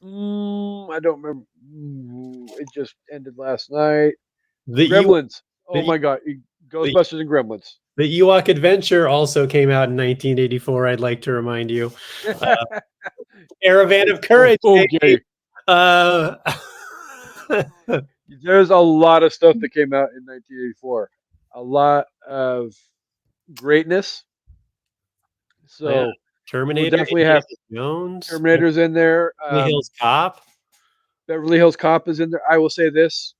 I don't remember. It just ended last night. Gremlins. Oh my god, Ghostbusters and Gremlins. The Ewok Adventure also came out in 1984. I'd like to remind you. Caravan of Courage. Okay. There's a lot of stuff that came out in 1984. A lot of greatness. So Terminator, we'll definitely have Jones, Terminator's in there. Beverly Hills Cop. Beverly Hills Cop is in there. I will say this,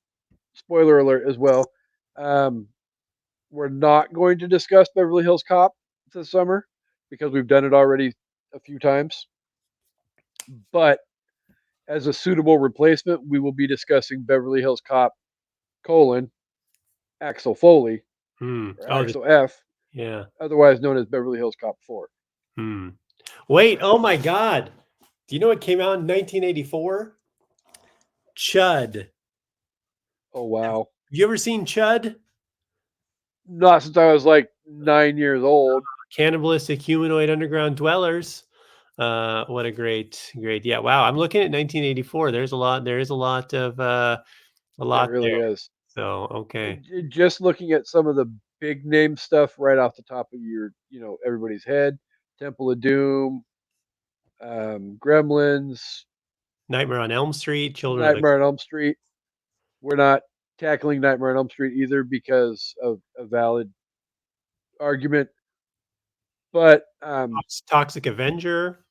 spoiler alert as well. We're not going to discuss Beverly Hills Cop this summer because we've done it already a few times. But as a suitable replacement, we will be discussing Beverly Hills Cop : Axel Foley, or Axel F. Yeah. Otherwise known as Beverly Hills Cop 4. Wait, oh my God. Do you know what came out in 1984? Chud. Oh, wow. Have you ever seen Chud? Not since I was like 9 years old. Cannibalistic humanoid underground dwellers. What a great. Yeah. Wow. I'm looking at 1984. There is a lot of a lot. There really there. is. So, okay. Just looking at some of the big name stuff right off the top of your, everybody's head: Temple of Doom, Gremlins, Nightmare on Elm Street, Nightmare on Elm Street. We're not tackling Nightmare on Elm Street either because of a valid argument. But Toxic Avenger.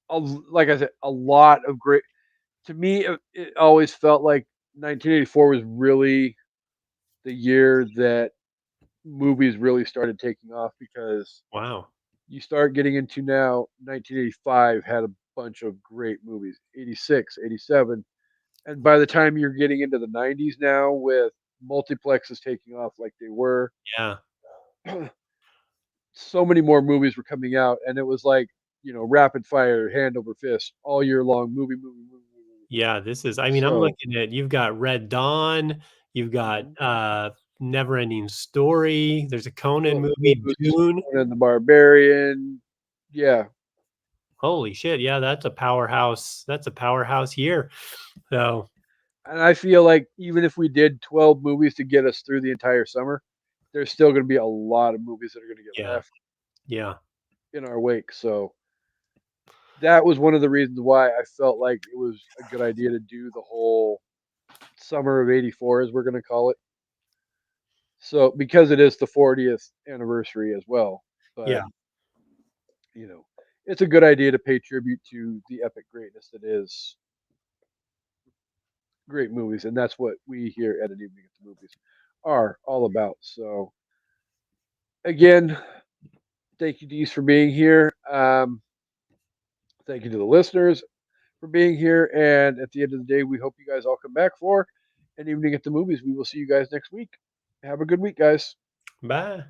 like I said, a lot of great. To me, it always felt like 1984 was really the year that movies really started taking off because wow, you start getting into now, 1985 had a bunch of great movies, 86, 87. And by the time you're getting into the 90s now, with multiplexes taking off like they were, Yeah. so many more movies were coming out. And it was like, rapid fire, hand over fist, all year long, movie. Yeah, this is I mean, I'm So, looking at you've got Red Dawn, you've got, mhm. Neverending Story, there's a Conan movie, Footloose, Dune. Conan the Barbarian. Yeah. Holy shit, yeah, that's a powerhouse year. So, And I feel like even if we did 12 movies to get us through the entire summer, there's still going to be a lot of movies that are going to get yeah, left yeah, in our wake. So that was one of the reasons why I felt like it was a good idea to do the whole summer of 84, as we're going to call it. So because it is the 40th anniversary as well. yeah, But, you know, it's a good idea to pay tribute to the epic greatness that is great movies. And that's what we here at An Evening at the Movies are all about. So, again, thank you, Deece, for being here. Thank you to the listeners for being here. And at the end of the day, we hope you guys all come back for An Evening at the Movies. We will see you guys next week. Have a good week, guys. bye.